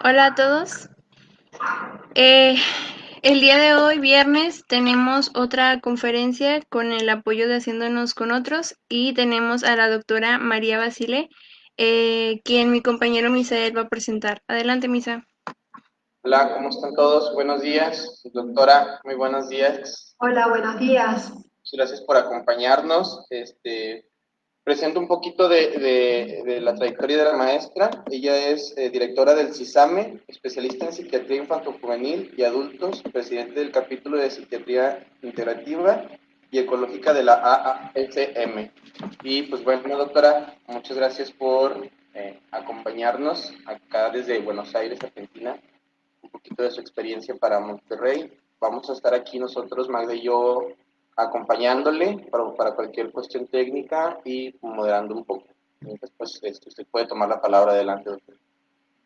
Hola a todos. Eh, el día de hoy, viernes, tenemos otra conferencia con el apoyo de Haciéndonos con Otros y tenemos a la doctora María Basile, quien mi compañero Misael va a presentar. Adelante, Misa. Hola, ¿cómo están todos? Buenos días, doctora, muy buenos días. Hola, buenos días. Muchas gracias por acompañarnos. Presento un poquito de la trayectoria de la maestra. Ella es directora del CISAME, especialista en psiquiatría infanto-juvenil y adultos, presidente del capítulo de psiquiatría integrativa y ecológica de la AASM. Y pues bueno, doctora, muchas gracias por acompañarnos acá desde Buenos Aires, Argentina, un poquito de su experiencia para Monterrey. Vamos a estar aquí nosotros, Magda y yo, acompañándole para cualquier cuestión técnica y moderando un poco. Después usted puede tomar la palabra adelante, doctor.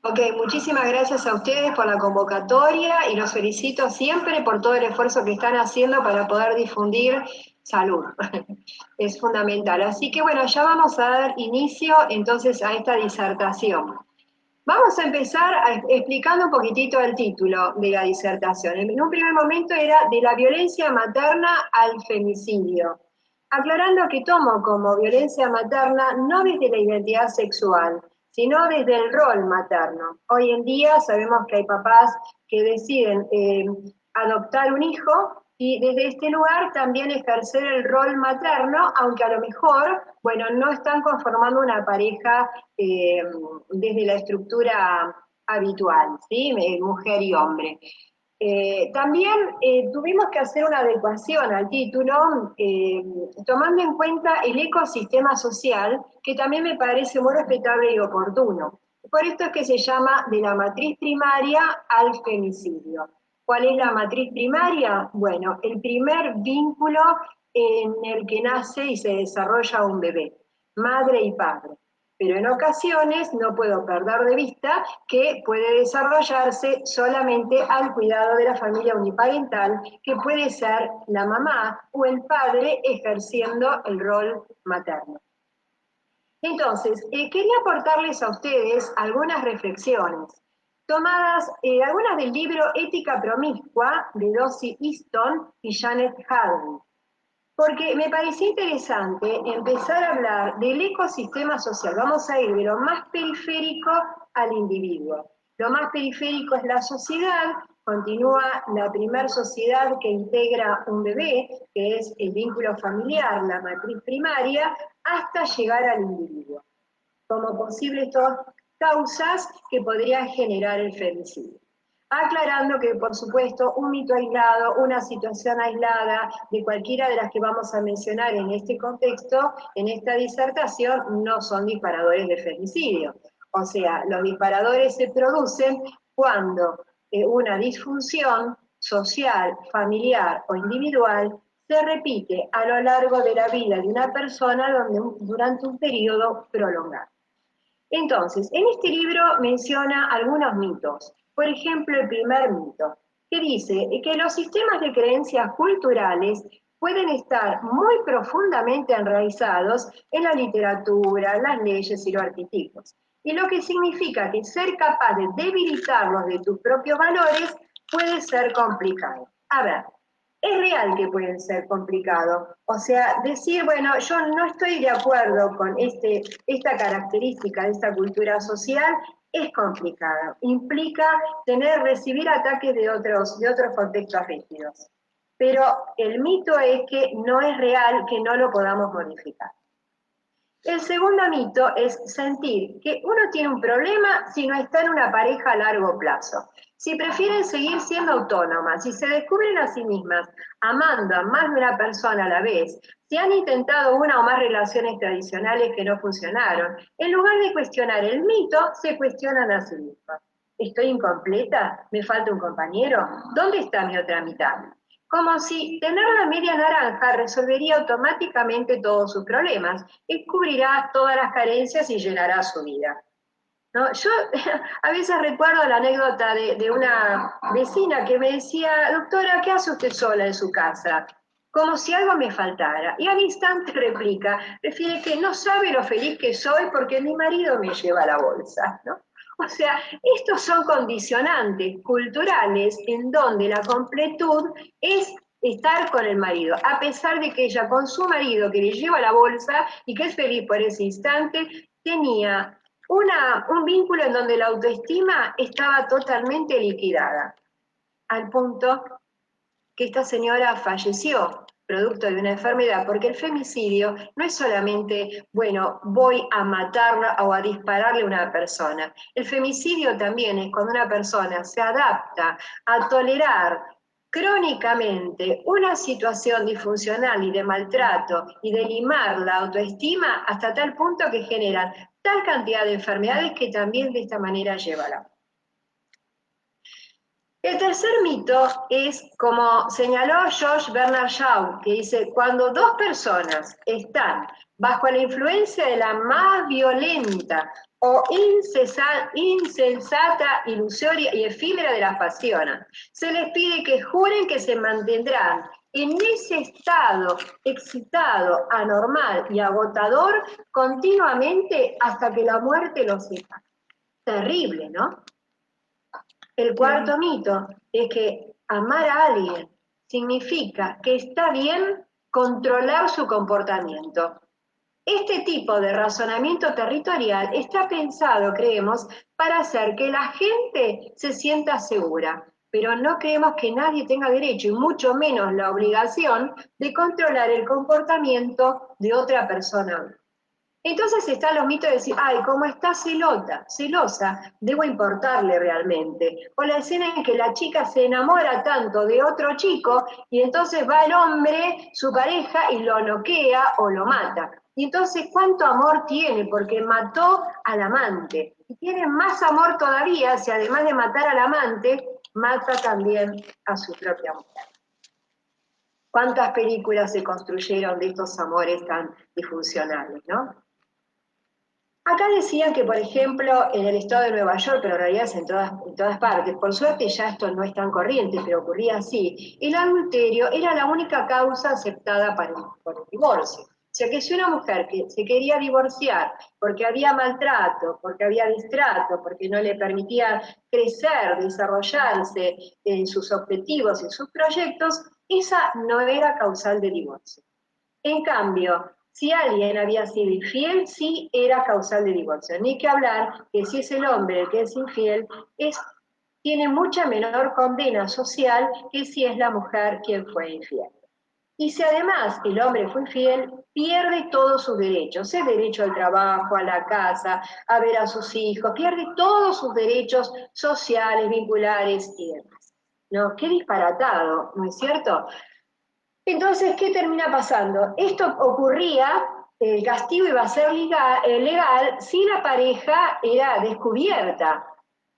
Ok, muchísimas gracias a ustedes por la convocatoria y los felicito siempre por todo el esfuerzo que están haciendo para poder difundir salud. Es fundamental. Así que bueno, ya vamos a dar inicio entonces a esta disertación. Vamos a empezar explicando un poquitito el título de la disertación. En un primer momento era de la violencia materna al femicidio, aclarando que tomo como violencia materna no desde la identidad sexual, sino desde el rol materno. Hoy en día sabemos que hay papás que deciden adoptar un hijo y desde este lugar también ejercer el rol materno, aunque a lo mejor, bueno, no están conformando una pareja desde la estructura habitual, ¿sí? Mujer y hombre. También tuvimos que hacer una adecuación al título, tomando en cuenta el ecosistema social, que también me parece muy respetable y oportuno. Por esto es que se llama de la matriz primaria al femicidio. ¿Cuál es la matriz primaria? Bueno, el primer vínculo en el que nace y se desarrolla un bebé, madre y padre. Pero en ocasiones no puedo perder de vista que puede desarrollarse solamente al cuidado de la familia uniparental, que puede ser la mamá o el padre ejerciendo el rol materno. Entonces, quería aportarles a ustedes algunas reflexiones, tomadas algunas del libro Ética Promiscua de Dossie Easton y Janet Hadley, porque me pareció interesante empezar a hablar del ecosistema social. Vamos a ir de lo más periférico al individuo. Lo más periférico es la sociedad, continúa la primer sociedad que integra un bebé, que es el vínculo familiar, la matriz primaria, hasta llegar al individuo, como posibles causas que podrían generar el femicidio. Aclarando que, por supuesto, un mito aislado, una situación aislada de cualquiera de las que vamos a mencionar en este contexto, en esta disertación, no son disparadores de femicidio. O sea, los disparadores se producen cuando una disfunción social, familiar o individual se repite a lo largo de la vida de una persona durante un periodo prolongado. Entonces, en este libro menciona algunos mitos. Por ejemplo, el primer mito, que dice que los sistemas de creencias culturales pueden estar muy profundamente enraizados en la literatura, las leyes y los arquetipos. Y lo que significa que ser capaz de debilitarlos de tus propios valores puede ser complicado. A ver, es real que pueden ser complicados. O sea, decir, bueno, yo no estoy de acuerdo con esta característica de esta cultura social, es complicado. Implica recibir ataques de otros contextos rígidos. Pero el mito es que no es real que no lo podamos modificar. El segundo mito es sentir que uno tiene un problema si no está en una pareja a largo plazo. Si prefieren seguir siendo autónomas, si se descubren a sí mismas amando a más de una persona a la vez, si han intentado una o más relaciones tradicionales que no funcionaron, en lugar de cuestionar el mito, se cuestionan a sí mismas. ¿Estoy incompleta? ¿Me falta un compañero? ¿Dónde está mi otra mitad? Como si tener la media naranja resolvería automáticamente todos sus problemas, cubrirá todas las carencias y llenará su vida. ¿No? Yo a veces recuerdo la anécdota de una vecina que me decía, doctora, ¿qué hace usted sola en su casa? Como si algo me faltara. Y al instante replica, refiere que no sabe lo feliz que soy porque mi marido me lleva la bolsa, ¿no? O sea, estos son condicionantes culturales en donde la completud es estar con el marido, a pesar de que ella con su marido, que le lleva la bolsa y que es feliz por ese instante, tenía un vínculo en donde la autoestima estaba totalmente liquidada, al punto que esta señora falleció producto de una enfermedad, porque el femicidio no es solamente, bueno, voy a matarla o a dispararle a una persona. El femicidio también es cuando una persona se adapta a tolerar crónicamente una situación disfuncional y de maltrato y de limar la autoestima hasta tal punto que generan tal cantidad de enfermedades que también de esta manera lleva a la muerte. El tercer mito es, como señaló George Bernard Shaw, que dice, cuando dos personas están bajo la influencia de la más violenta o insensata, ilusoria y efímera de las pasiones, se les pide que juren que se mantendrán en ese estado excitado, anormal y agotador continuamente hasta que la muerte los separe. Terrible, ¿no? El cuarto mito es que amar a alguien significa que está bien controlar su comportamiento. Este tipo de razonamiento territorial está pensado, creemos, para hacer que la gente se sienta segura, pero no creemos que nadie tenga derecho, y mucho menos la obligación, de controlar el comportamiento de otra persona. Entonces están los mitos de decir, ay, como está celosa, debo importarle realmente. O la escena en que la chica se enamora tanto de otro chico y entonces va el hombre, su pareja, y lo noquea o lo mata. Y entonces, ¿cuánto amor tiene? Porque mató al amante. Y tiene más amor todavía si además de matar al amante, mata también a su propia mujer. ¿Cuántas películas se construyeron de estos amores tan disfuncionales, no? Acá decían que, por ejemplo, en el estado de Nueva York, pero en realidad es en todas partes, por suerte ya esto no es tan corriente, pero ocurría así, el adulterio era la única causa aceptada por el divorcio. O sea que si una mujer que se quería divorciar porque había maltrato, porque había distrato, porque no le permitía crecer, desarrollarse en sus objetivos, en sus proyectos, esa no era causal de divorcio. En cambio, si alguien había sido infiel, sí era causal de divorcio. Ni que hablar que si es el hombre el que es infiel, tiene mucha menor condena social que si es la mujer quien fue infiel. Y si además el hombre fue infiel, pierde todos sus derechos, el derecho al trabajo, a la casa, a ver a sus hijos, pierde todos sus derechos sociales, vinculares y demás. ¿No? Qué disparatado, ¿no es cierto? Entonces, ¿qué termina pasando? Esto ocurría, el castigo iba a ser legal si la pareja era descubierta,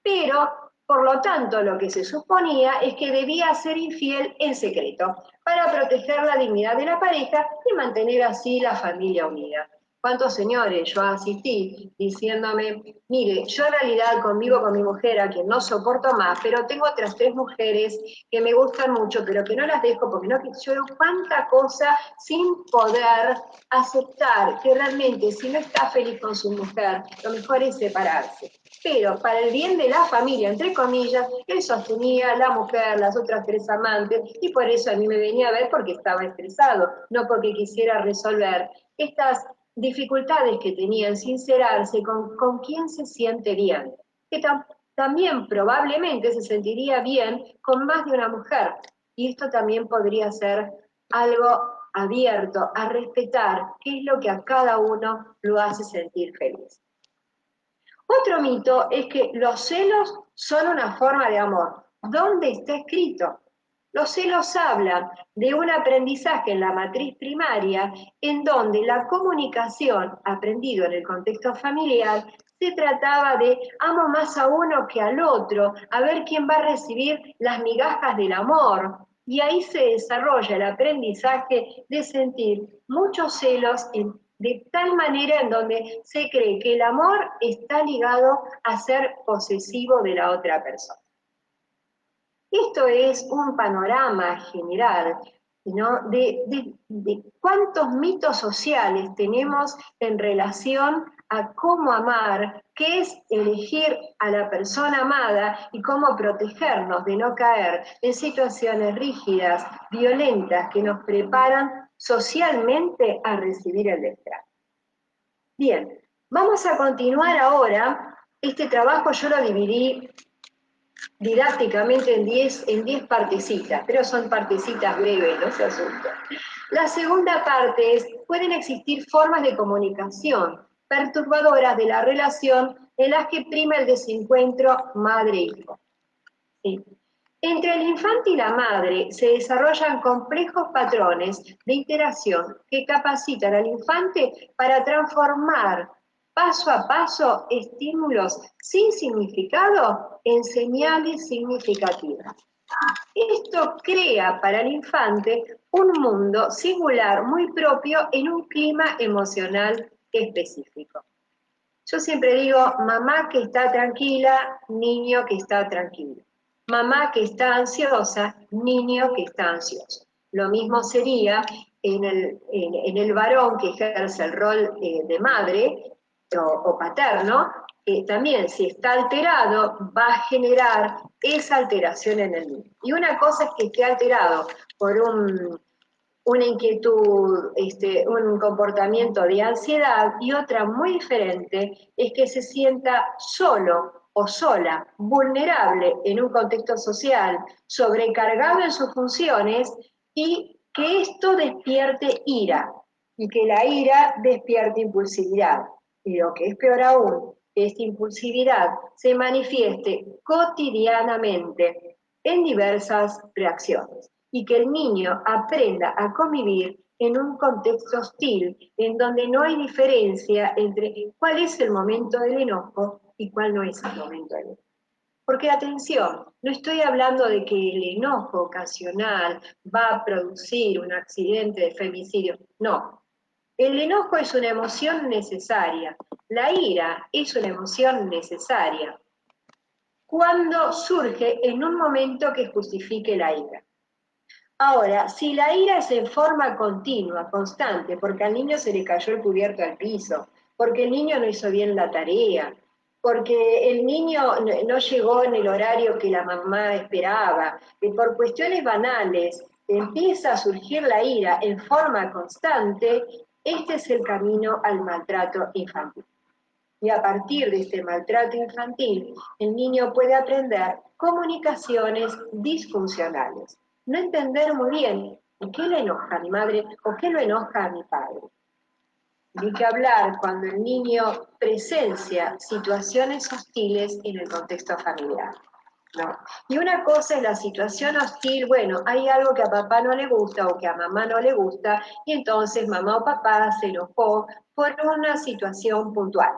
pero por lo tanto lo que se suponía es que debía ser infiel en secreto para proteger la dignidad de la pareja y mantener así la familia unida. ¿Cuántos señores yo asistí diciéndome, mire, yo en realidad convivo con mi mujer a quien no soporto más, pero tengo otras 3 mujeres que me gustan mucho, pero que no las dejo porque no quiero cuánta cosa sin poder aceptar que realmente si no está feliz con su mujer, lo mejor es separarse? Pero para el bien de la familia, entre comillas, él sostenía la mujer, las otras 3 amantes, y por eso a mí me venía a ver porque estaba estresado, no porque quisiera resolver estas dificultades que tenía en sincerarse con quién se siente bien, que también probablemente se sentiría bien con más de una mujer, y esto también podría ser algo abierto a respetar qué es lo que a cada uno lo hace sentir feliz. Otro mito es que los celos son una forma de amor. ¿Dónde está escrito? Los celos hablan de un aprendizaje en la matriz primaria en donde la comunicación, aprendido en el contexto familiar, se trataba de amo más a uno que al otro, a ver quién va a recibir las migajas del amor. Y ahí se desarrolla el aprendizaje de sentir muchos celos de tal manera en donde se cree que el amor está ligado a ser posesivo de la otra persona. Esto es un panorama general, ¿no? de cuántos mitos sociales tenemos en relación a cómo amar, que es elegir a la persona amada y cómo protegernos de no caer en situaciones rígidas, violentas, que nos preparan socialmente a recibir el destrato. Bien, vamos a continuar ahora. Este trabajo yo lo dividí didácticamente en 10 partecitas, pero son partecitas breves, no se asusten. La segunda parte es, pueden existir formas de comunicación perturbadoras de la relación en las que prima el desencuentro madre-hijo. ¿Sí? Entre el infante y la madre se desarrollan complejos patrones de interacción que capacitan al infante para transformar paso a paso estímulos sin significado en señales significativas. Esto crea para el infante un mundo singular muy propio en un clima emocional específico. Yo siempre digo, mamá que está tranquila, niño que está tranquilo. Mamá que está ansiosa, niño que está ansioso. Lo mismo sería en el varón que ejerce el rol de madre o paterno, también si está alterado va a generar esa alteración en el niño. Y una cosa es que esté alterado por una inquietud, un comportamiento de ansiedad, y otra muy diferente es que se sienta solo o sola, vulnerable en un contexto social, sobrecargado en sus funciones, y que esto despierte ira, y que la ira despierte impulsividad. Y lo que es peor aún, que esta impulsividad se manifieste cotidianamente en diversas reacciones, y que el niño aprenda a convivir en un contexto hostil, en donde no hay diferencia entre cuál es el momento del enojo y cuál no es el momento del enojo. Porque atención, no estoy hablando de que el enojo ocasional va a producir un accidente de femicidio, no. El enojo es una emoción necesaria, la ira es una emoción necesaria, cuando surge en un momento que justifique la ira. Ahora, si la ira es en forma continua, constante, porque al niño se le cayó el cubierto al piso, porque el niño no hizo bien la tarea, porque el niño no llegó en el horario que la mamá esperaba, y por cuestiones banales empieza a surgir la ira en forma constante, este es el camino al maltrato infantil. Y a partir de este maltrato infantil, el niño puede aprender comunicaciones disfuncionales. No entender muy bien por qué le enoja a mi madre o qué lo enoja a mi padre. Ni que hablar cuando el niño presencia situaciones hostiles en el contexto familiar. ¿No? Y una cosa es la situación hostil, bueno, hay algo que a papá no le gusta o que a mamá no le gusta, y entonces mamá o papá se enojó por una situación puntual,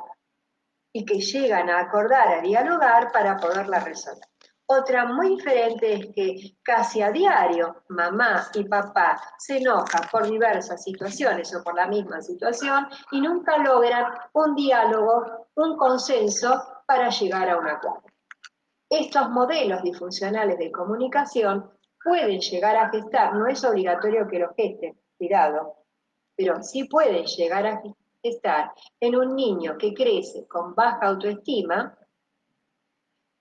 y que llegan a acordar, a dialogar para poderla resolver. Otra muy diferente es que casi a diario mamá y papá se enojan por diversas situaciones o por la misma situación y nunca logran un diálogo, un consenso para llegar a un acuerdo. Estos modelos disfuncionales de comunicación pueden llegar a gestar, no es obligatorio que lo gesten, cuidado, pero sí pueden llegar a gestar en un niño que crece con baja autoestima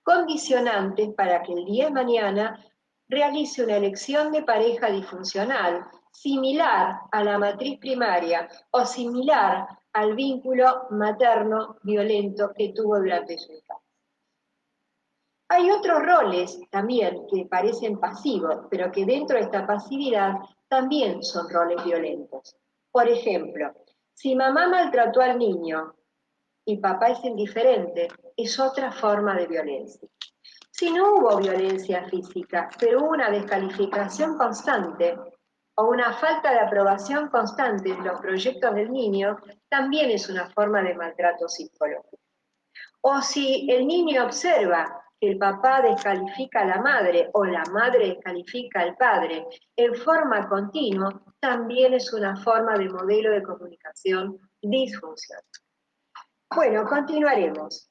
condicionantes para que el día de mañana realice una elección de pareja disfuncional similar a la matriz primaria o similar al vínculo materno violento que tuvo durante su infancia. Hay otros roles también que parecen pasivos, pero que dentro de esta pasividad también son roles violentos. Por ejemplo, si mamá maltrató al niño y papá es indiferente, es otra forma de violencia. Si no hubo violencia física, pero hubo una descalificación constante o una falta de aprobación constante en los proyectos del niño, también es una forma de maltrato psicológico. O si el niño observa que el papá descalifica a la madre o la madre descalifica al padre en forma continua, también es una forma de modelo de comunicación disfuncional. Bueno, continuaremos.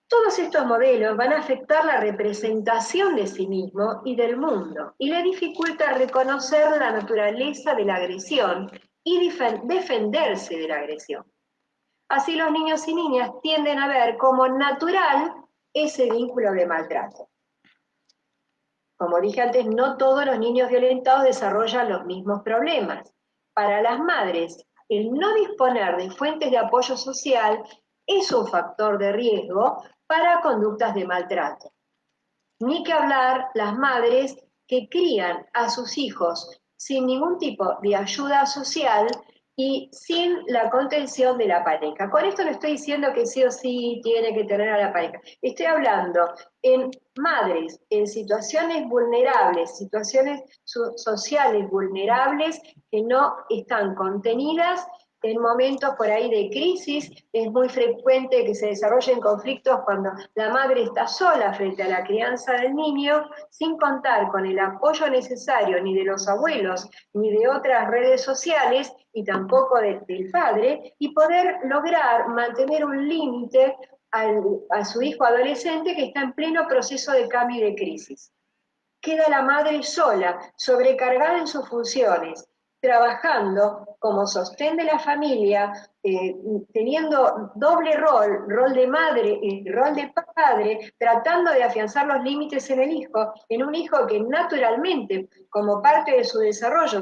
Todos estos modelos van a afectar la representación de sí mismo y del mundo, y le dificulta reconocer la naturaleza de la agresión y defenderse de la agresión. Así los niños y niñas tienden a ver como natural ese vínculo de maltrato. Como dije antes, no todos los niños violentados desarrollan los mismos problemas. Para las madres, el no disponer de fuentes de apoyo social es un factor de riesgo para conductas de maltrato. Ni que hablar las madres que crían a sus hijos sin ningún tipo de ayuda social y sin la contención de la pareja. Con esto no estoy diciendo que sí o sí tiene que tener a la pareja. Estoy hablando en madres en situaciones vulnerables, situaciones sociales vulnerables que no están contenidas en momentos por ahí de crisis. Es muy frecuente que se desarrollen conflictos cuando la madre está sola frente a la crianza del niño, sin contar con el apoyo necesario ni de los abuelos, ni de otras redes sociales, y tampoco del padre, y poder lograr mantener un límite a su hijo adolescente que está en pleno proceso de cambio y de crisis. Queda la madre sola, sobrecargada en sus funciones, trabajando como sostén de la familia, teniendo doble rol de madre y rol de padre, tratando de afianzar los límites en un hijo que naturalmente, como parte de su desarrollo,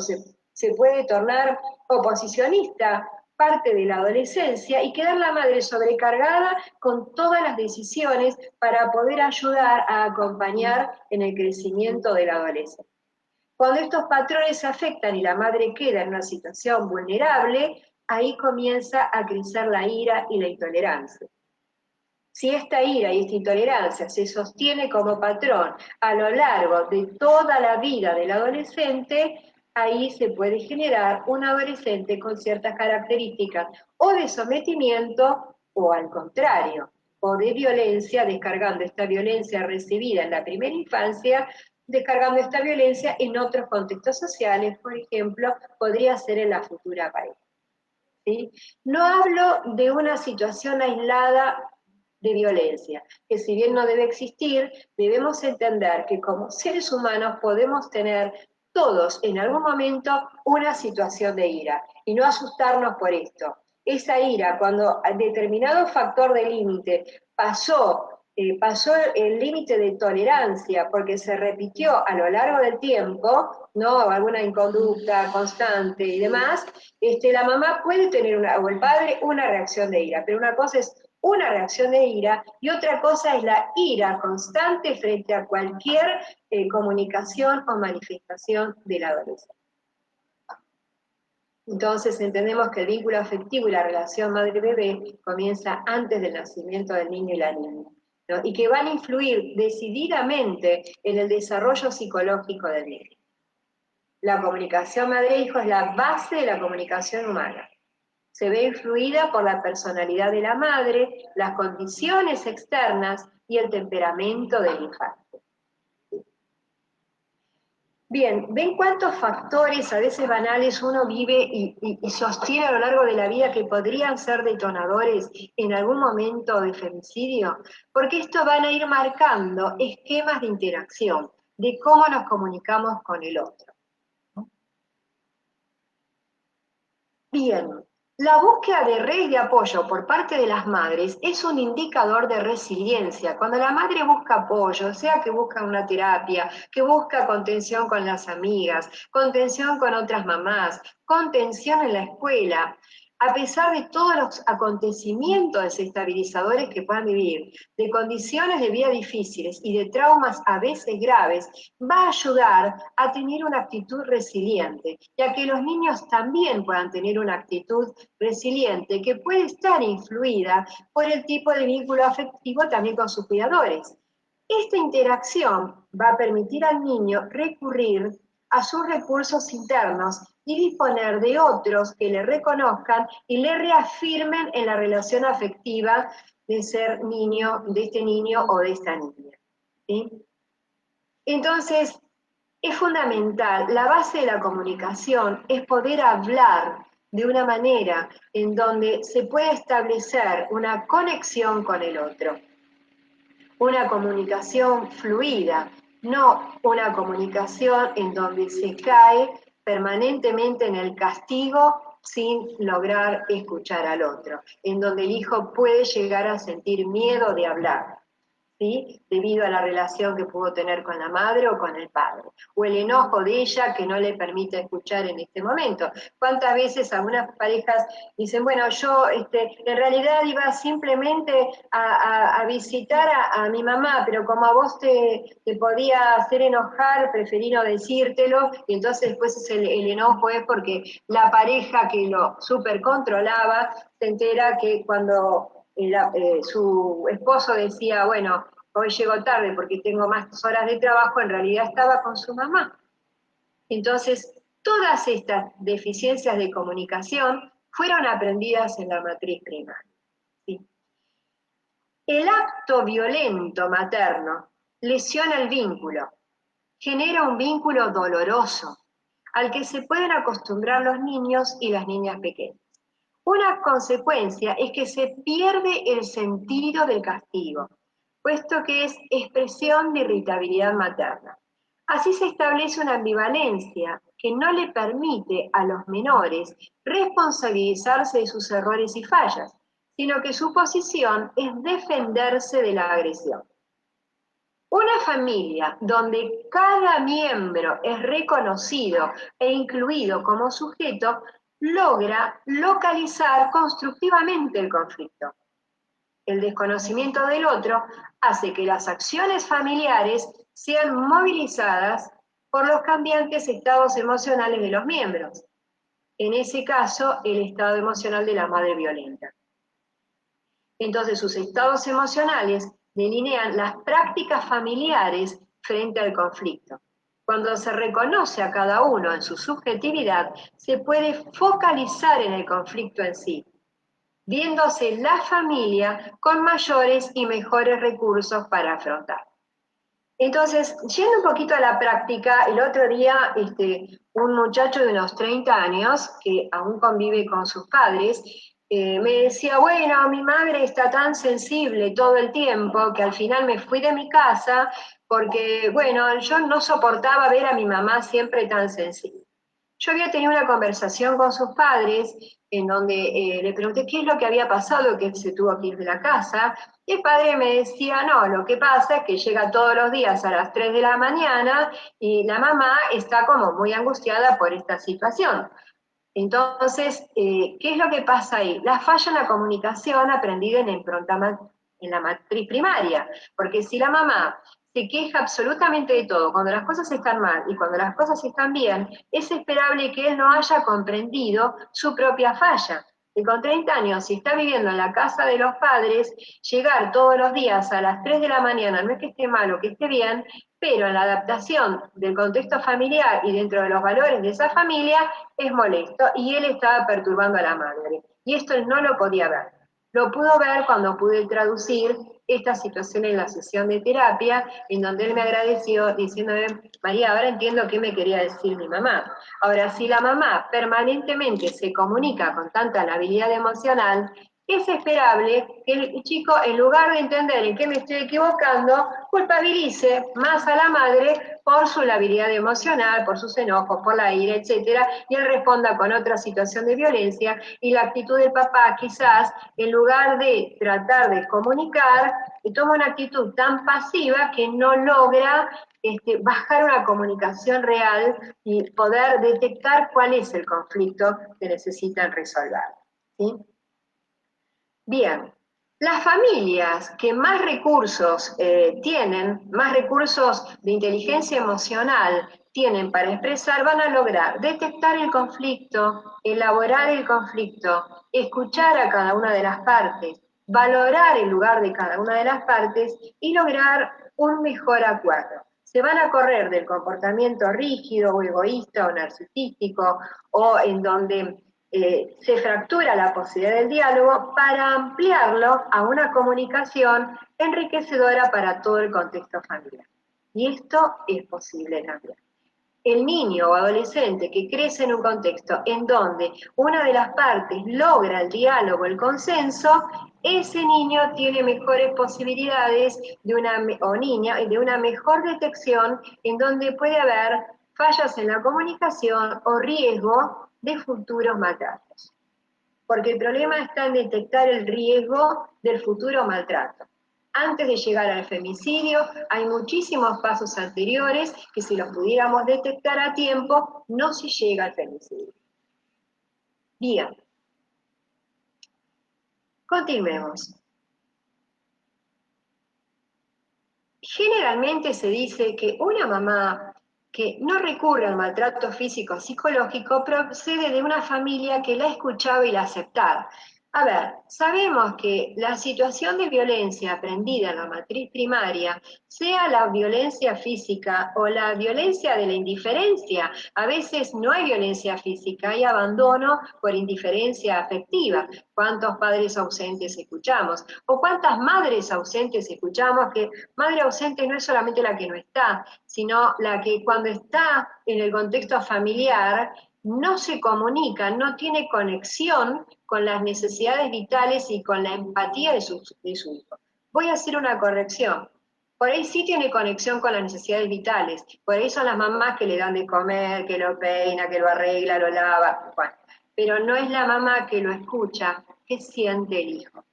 se puede tornar oposicionista, parte de la adolescencia, y quedar la madre sobrecargada con todas las decisiones para poder ayudar a acompañar en el crecimiento del adolescente. Cuando estos patrones se afectan y la madre queda en una situación vulnerable, ahí comienza a crecer la ira y la intolerancia. Si esta ira y esta intolerancia se sostiene como patrón a lo largo de toda la vida del adolescente, ahí se puede generar un adolescente con ciertas características o de sometimiento o al contrario, o de violencia, descargando esta violencia recibida en la primera infancia, descargando esta violencia en otros contextos sociales, por ejemplo, podría ser en la futura pareja. ¿Sí? No hablo de una situación aislada de violencia, que si bien no debe existir, debemos entender que como seres humanos podemos tener todos en algún momento una situación de ira y no asustarnos por esto. Esa ira, cuando determinado factor de límite pasó el límite de tolerancia porque se repitió a lo largo del tiempo, ¿no? Alguna inconducta constante y demás, la mamá puede tener o el padre una reacción de ira, pero una cosa es una reacción de ira y otra cosa es la ira constante frente a cualquier comunicación o manifestación del adolescente. Entonces entendemos que el vínculo afectivo y la relación madre-bebé comienza antes del nacimiento del niño y la niña, ¿no? Y que van a influir decididamente en el desarrollo psicológico del niño. La comunicación madre-hijo es la base de la comunicación humana. Se ve influida por la personalidad de la madre, las condiciones externas y el temperamento del infante. Bien, ¿ven cuántos factores a veces banales uno vive y sostiene a lo largo de la vida que podrían ser detonadores en algún momento de femicidio? Porque esto van a ir marcando esquemas de interacción, de cómo nos comunicamos con el otro. Bien, la búsqueda de red de apoyo por parte de las madres es un indicador de resiliencia. Cuando la madre busca apoyo, sea que busca una terapia, que busca contención con las amigas, contención con otras mamás, contención en la escuela, a pesar de todos los acontecimientos desestabilizadores que puedan vivir, de condiciones de vida difíciles y de traumas a veces graves, va a ayudar a tener una actitud resiliente, ya que los niños también puedan tener una actitud resiliente que puede estar influida por el tipo de vínculo afectivo también con sus cuidadores. Esta interacción va a permitir al niño recurrir a sus recursos internos y disponer de otros que le reconozcan y le reafirmen en la relación afectiva de ser niño, de este niño o de esta niña. ¿Sí? Entonces, es fundamental, la base de la comunicación es poder hablar de una manera en donde se pueda establecer una conexión con el otro, una comunicación fluida, no una comunicación en donde se cae permanentemente en el castigo sin lograr escuchar al otro, en donde el hijo puede llegar a sentir miedo de hablar, ¿sí? Debido a la relación que pudo tener con la madre o con el padre, o el enojo de ella que no le permite escuchar en este momento. ¿Cuántas veces algunas parejas dicen, bueno, yo en realidad iba simplemente a visitar a mi mamá, pero como a vos te podía hacer enojar, preferí no decírtelo, y entonces después el enojo es porque la pareja que lo super controlaba se entera que cuando su esposo decía, bueno, hoy llego tarde porque tengo más horas de trabajo, en realidad estaba con su mamá. Entonces, todas estas deficiencias de comunicación fueron aprendidas en la matriz primaria. ¿Sí? El acto violento materno lesiona el vínculo, genera un vínculo doloroso al que se pueden acostumbrar los niños y las niñas pequeñas. Una consecuencia es que se pierde el sentido del castigo, puesto que es expresión de irritabilidad materna. Así se establece una ambivalencia que no le permite a los menores responsabilizarse de sus errores y fallas, sino que su posición es defenderse de la agresión. Una familia donde cada miembro es reconocido e incluido como sujeto logra localizar constructivamente el conflicto. El desconocimiento del otro hace que las acciones familiares sean movilizadas por los cambiantes estados emocionales de los miembros. En ese caso, el estado emocional de la madre violenta. Entonces, sus estados emocionales delinean las prácticas familiares frente al conflicto. Cuando se reconoce a cada uno en su subjetividad, se puede focalizar en el conflicto en sí, viéndose la familia con mayores y mejores recursos para afrontar. Entonces, yendo un poquito a la práctica, el otro día un muchacho de unos 30 años, que aún convive con sus padres, me decía, bueno, mi madre está tan sensible todo el tiempo que al final me fui de mi casa porque, bueno, yo no soportaba ver a mi mamá siempre tan sensible. Yo había tenido una conversación con sus padres en donde le pregunté qué es lo que había pasado, que él se tuvo que ir de la casa, y el padre me decía, no, lo que pasa es que llega todos los días a las 3 de la mañana y la mamá está como muy angustiada por esta situación. Entonces, ¿qué es lo que pasa ahí? La falla en la comunicación aprendida en la matriz primaria, porque si la mamá se queja absolutamente de todo, cuando las cosas están mal y cuando las cosas están bien, es esperable que él no haya comprendido su propia falla. Y con 30 años, si está viviendo en la casa de los padres, llegar todos los días a las 3 de la mañana, no es que esté mal o que esté bien, pero en la adaptación del contexto familiar y dentro de los valores de esa familia, es molesto y él estaba perturbando a la madre. Y esto él no lo podía ver. Lo pudo ver cuando pude traducir esta situación en la sesión de terapia, en donde él me agradeció diciéndome, María, ahora entiendo qué me quería decir mi mamá. Ahora, si la mamá permanentemente se comunica con tanta labilidad emocional, es esperable que el chico, en lugar de entender en qué me estoy equivocando, culpabilice más a la madre por su labilidad emocional, por sus enojos, por la ira, etcétera, y él responda con otra situación de violencia, y la actitud del papá quizás, en lugar de tratar de comunicar, toma una actitud tan pasiva que no logra bajar una comunicación real y poder detectar cuál es el conflicto que necesitan resolver. ¿Sí? Bien, las familias que más recursos tienen, más recursos de inteligencia emocional tienen para expresar, van a lograr detectar el conflicto, elaborar el conflicto, escuchar a cada una de las partes, valorar el lugar de cada una de las partes y lograr un mejor acuerdo. Se van a correr del comportamiento rígido o egoísta o narcisístico o en donde se fractura la posibilidad del diálogo para ampliarlo a una comunicación enriquecedora para todo el contexto familiar. Y esto es posible también. El niño o adolescente que crece en un contexto en donde una de las partes logra el diálogo, el consenso, ese niño tiene mejores posibilidades o niña de una mejor detección en donde puede haber fallas en la comunicación o riesgo de futuros maltratos. Porque el problema está en detectar el riesgo del futuro maltrato. Antes de llegar al femicidio, hay muchísimos pasos anteriores que si los pudiéramos detectar a tiempo, no se llega al femicidio. Bien. Continuemos. Generalmente se dice que una mamá que no recurre al maltrato físico o psicológico procede de una familia que la ha escuchado y la ha aceptado. A ver, sabemos que la situación de violencia aprendida en la matriz primaria, sea la violencia física o la violencia de la indiferencia, a veces no hay violencia física, hay abandono por indiferencia afectiva. ¿Cuántos padres ausentes escuchamos? ¿O cuántas madres ausentes escuchamos? Que madre ausente no es solamente la que no está, sino la que cuando está en el contexto familiar no se comunica, no tiene conexión con las necesidades vitales y con la empatía de su hijo. Voy a hacer una corrección. Por ahí sí tiene conexión con las necesidades vitales. Por ahí son las mamás que le dan de comer, que lo peina, que lo arregla, lo lava. Bueno, pero no es la mamá que lo escucha, que siente el hijo.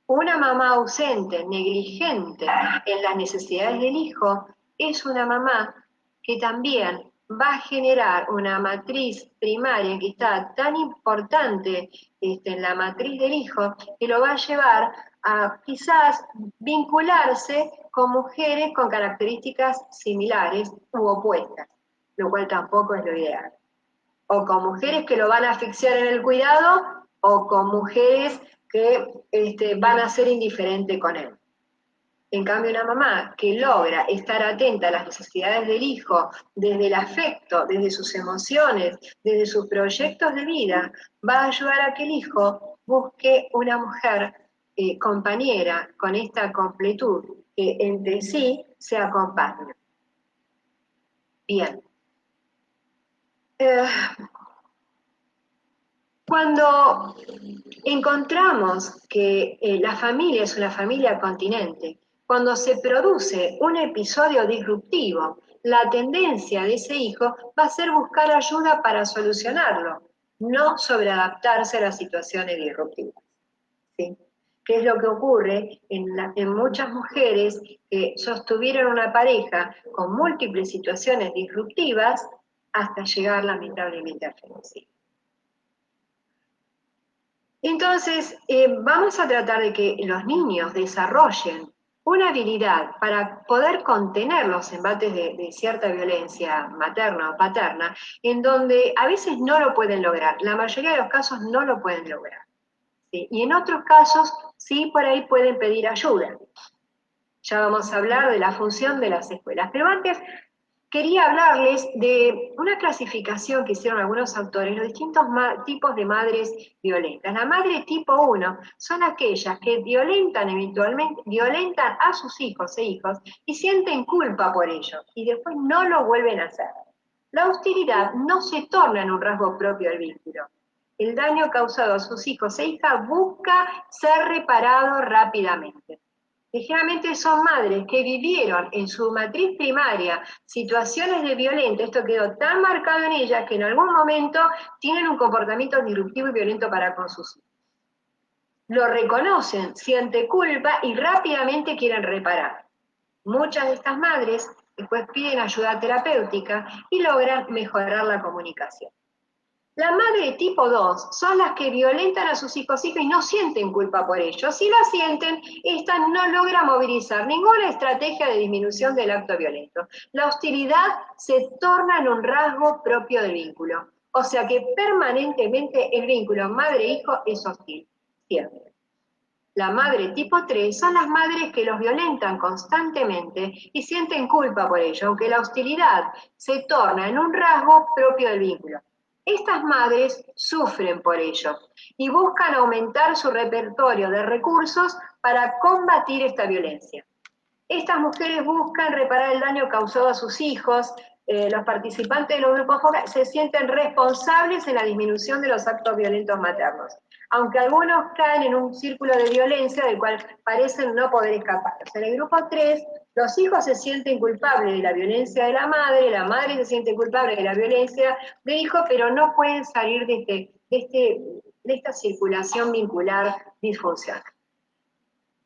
Una mamá ausente, negligente en las necesidades del hijo, es una mamá que también va a generar una matriz primaria que está tan importante en la matriz del hijo, que lo va a llevar a quizás vincularse con mujeres con características similares u opuestas, lo cual tampoco es lo ideal. O con mujeres que lo van a asfixiar en el cuidado, o con mujeres que van a ser indiferentes con él. En cambio, una mamá que logra estar atenta a las necesidades del hijo, desde el afecto, desde sus emociones, desde sus proyectos de vida, va a ayudar a que el hijo busque una mujer compañera con esta completud, que entre sí se acompaña. Bien. Cuando encontramos que la familia es una familia continente, cuando se produce un episodio disruptivo, la tendencia de ese hijo va a ser buscar ayuda para solucionarlo, no sobreadaptarse a las situaciones disruptivas. ¿Sí? ¿Qué es lo que ocurre en muchas mujeres que sostuvieron una pareja con múltiples situaciones disruptivas hasta llegar lamentablemente al femicidio? Entonces, vamos a tratar de que los niños desarrollen una habilidad para poder contener los embates de cierta violencia materna o paterna, en donde a veces no lo pueden lograr, la mayoría de los casos no lo pueden lograr. ¿Sí? Y en otros casos, sí, por ahí pueden pedir ayuda. Ya vamos a hablar de la función de las escuelas, pero antes quería hablarles de una clasificación que hicieron algunos autores, los distintos tipos de madres violentas. La madre tipo 1 son aquellas que violentan a sus hijos e hijos y sienten culpa por ello, y después no lo vuelven a hacer. La hostilidad no se torna en un rasgo propio del vínculo. El daño causado a sus hijos e hijas busca ser reparado rápidamente. Ligeramente son madres que vivieron en su matriz primaria situaciones de violencia, esto quedó tan marcado en ellas que en algún momento tienen un comportamiento disruptivo y violento para con sus hijos. Lo reconocen, sienten culpa y rápidamente quieren reparar. Muchas de estas madres después piden ayuda terapéutica y logran mejorar la comunicación. La madre tipo 2 son las que violentan a sus hijos e hijas y no sienten culpa por ello. Si la sienten, esta no logra movilizar ninguna estrategia de disminución del acto violento. La hostilidad se torna en un rasgo propio del vínculo. O sea que permanentemente el vínculo madre-hijo es hostil, siempre. La madre tipo 3 son las madres que los violentan constantemente y sienten culpa por ello, aunque la hostilidad se torna en un rasgo propio del vínculo. Estas madres sufren por ello y buscan aumentar su repertorio de recursos para combatir esta violencia. Estas mujeres buscan reparar el daño causado a sus hijos. Los participantes de los grupos focales se sienten responsables en la disminución de los actos violentos maternos, aunque algunos caen en un círculo de violencia del cual parecen no poder escapar. En el grupo 3, Los hijos se sienten culpables de la violencia de la madre se siente culpable de la violencia del hijo, pero no pueden salir de esta circulación vincular disfuncional.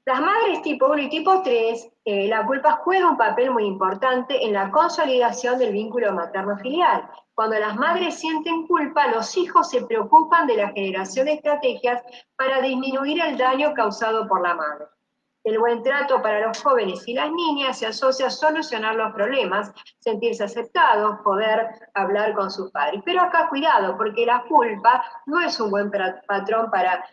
Las madres tipo 1 y tipo 3, la culpa juega un papel muy importante en la consolidación del vínculo materno-filial. Cuando las madres sienten culpa, los hijos se preocupan de la generación de estrategias para disminuir el daño causado por la madre. El buen trato para los jóvenes y las niñas se asocia a solucionar los problemas, sentirse aceptados, poder hablar con sus padres. Pero acá cuidado, porque la culpa no es un buen patrón para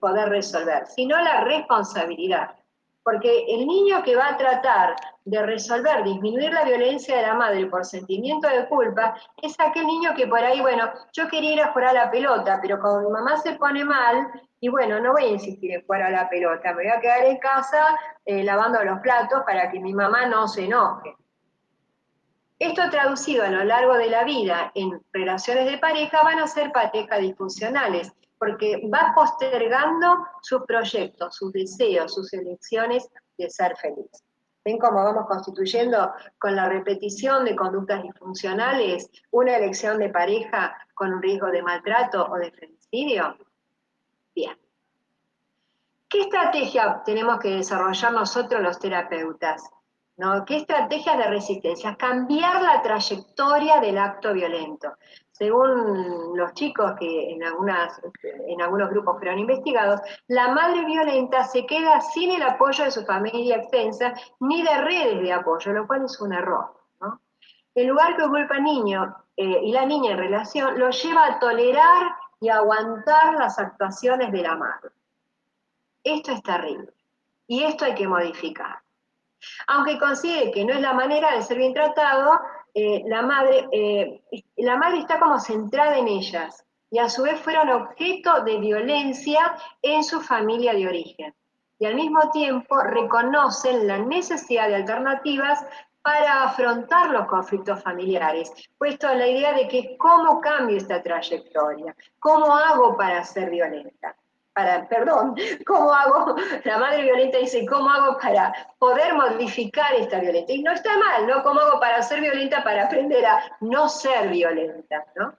poder resolver, sino la responsabilidad. Porque el niño que va a tratar de resolver, disminuir la violencia de la madre por sentimiento de culpa, es aquel niño que por ahí, bueno, yo quería ir a jugar a la pelota, pero cuando mi mamá se pone mal, y bueno, no voy a insistir en jugar a la pelota, me voy a quedar en casa lavando los platos para que mi mamá no se enoje. Esto traducido a lo largo de la vida en relaciones de pareja van a ser parejas disfuncionales, porque va postergando sus proyectos, sus deseos, sus elecciones de ser feliz. ¿Ven cómo vamos constituyendo con la repetición de conductas disfuncionales una elección de pareja con un riesgo de maltrato o de femicidio? Bien. ¿Qué estrategia tenemos que desarrollar nosotros los terapeutas? ¿No? ¿Qué estrategias de resistencia? Cambiar la trayectoria del acto violento. Según los chicos que en algunos grupos fueron investigados, la madre violenta se queda sin el apoyo de su familia extensa ni de redes de apoyo, lo cual es un error, ¿no? El lugar que ocupa el niño y la niña en relación lo lleva a tolerar y a aguantar las actuaciones de la madre. Esto es terrible y esto hay que modificar. Aunque considere que no es la manera de ser bien tratado, la madre está como centrada en ellas y a su vez fueron objeto de violencia en su familia de origen. Y al mismo tiempo reconocen la necesidad de alternativas para afrontar los conflictos familiares, puesto la idea de que cómo cambio esta trayectoria, cómo hago para ser violenta. ¿Cómo hago? La madre violenta dice, ¿cómo hago para poder modificar esta violencia? Y no está mal, ¿no? ¿Cómo hago para ser violenta, para aprender a no ser violenta, ¿no?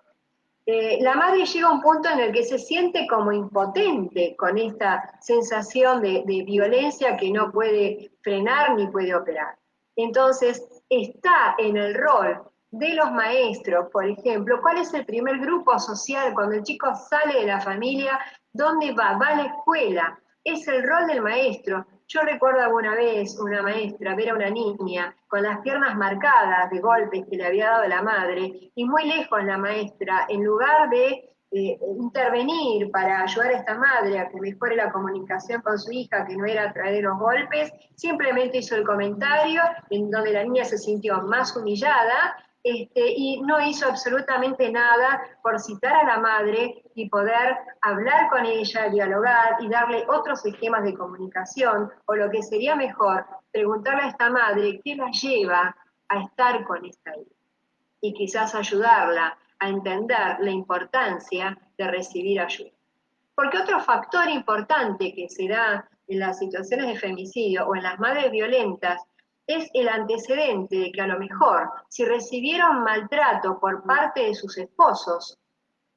La madre llega a un punto en el que se siente como impotente con esta sensación de violencia que no puede frenar ni puede operar. Entonces, está en el rol de los maestros, por ejemplo, ¿cuál es el primer grupo social cuando el chico sale de la familia? ¿Dónde va? Va a la escuela. Es el rol del maestro. Yo recuerdo alguna vez una maestra ver a una niña con las piernas marcadas de golpes que le había dado la madre y muy lejos la maestra, en lugar de intervenir para ayudar a esta madre a que mejore la comunicación con su hija, que no era a través de los golpes, simplemente hizo el comentario en donde la niña se sintió más humillada y no hizo absolutamente nada por citar a la madre y poder hablar con ella, dialogar y darle otros esquemas de comunicación, o lo que sería mejor, preguntarle a esta madre qué la lleva a estar con esta hija y quizás ayudarla a entender la importancia de recibir ayuda. Porque otro factor importante que se da en las situaciones de femicidio o en las madres violentas es el antecedente de que a lo mejor, si recibieron maltrato por parte de sus esposos,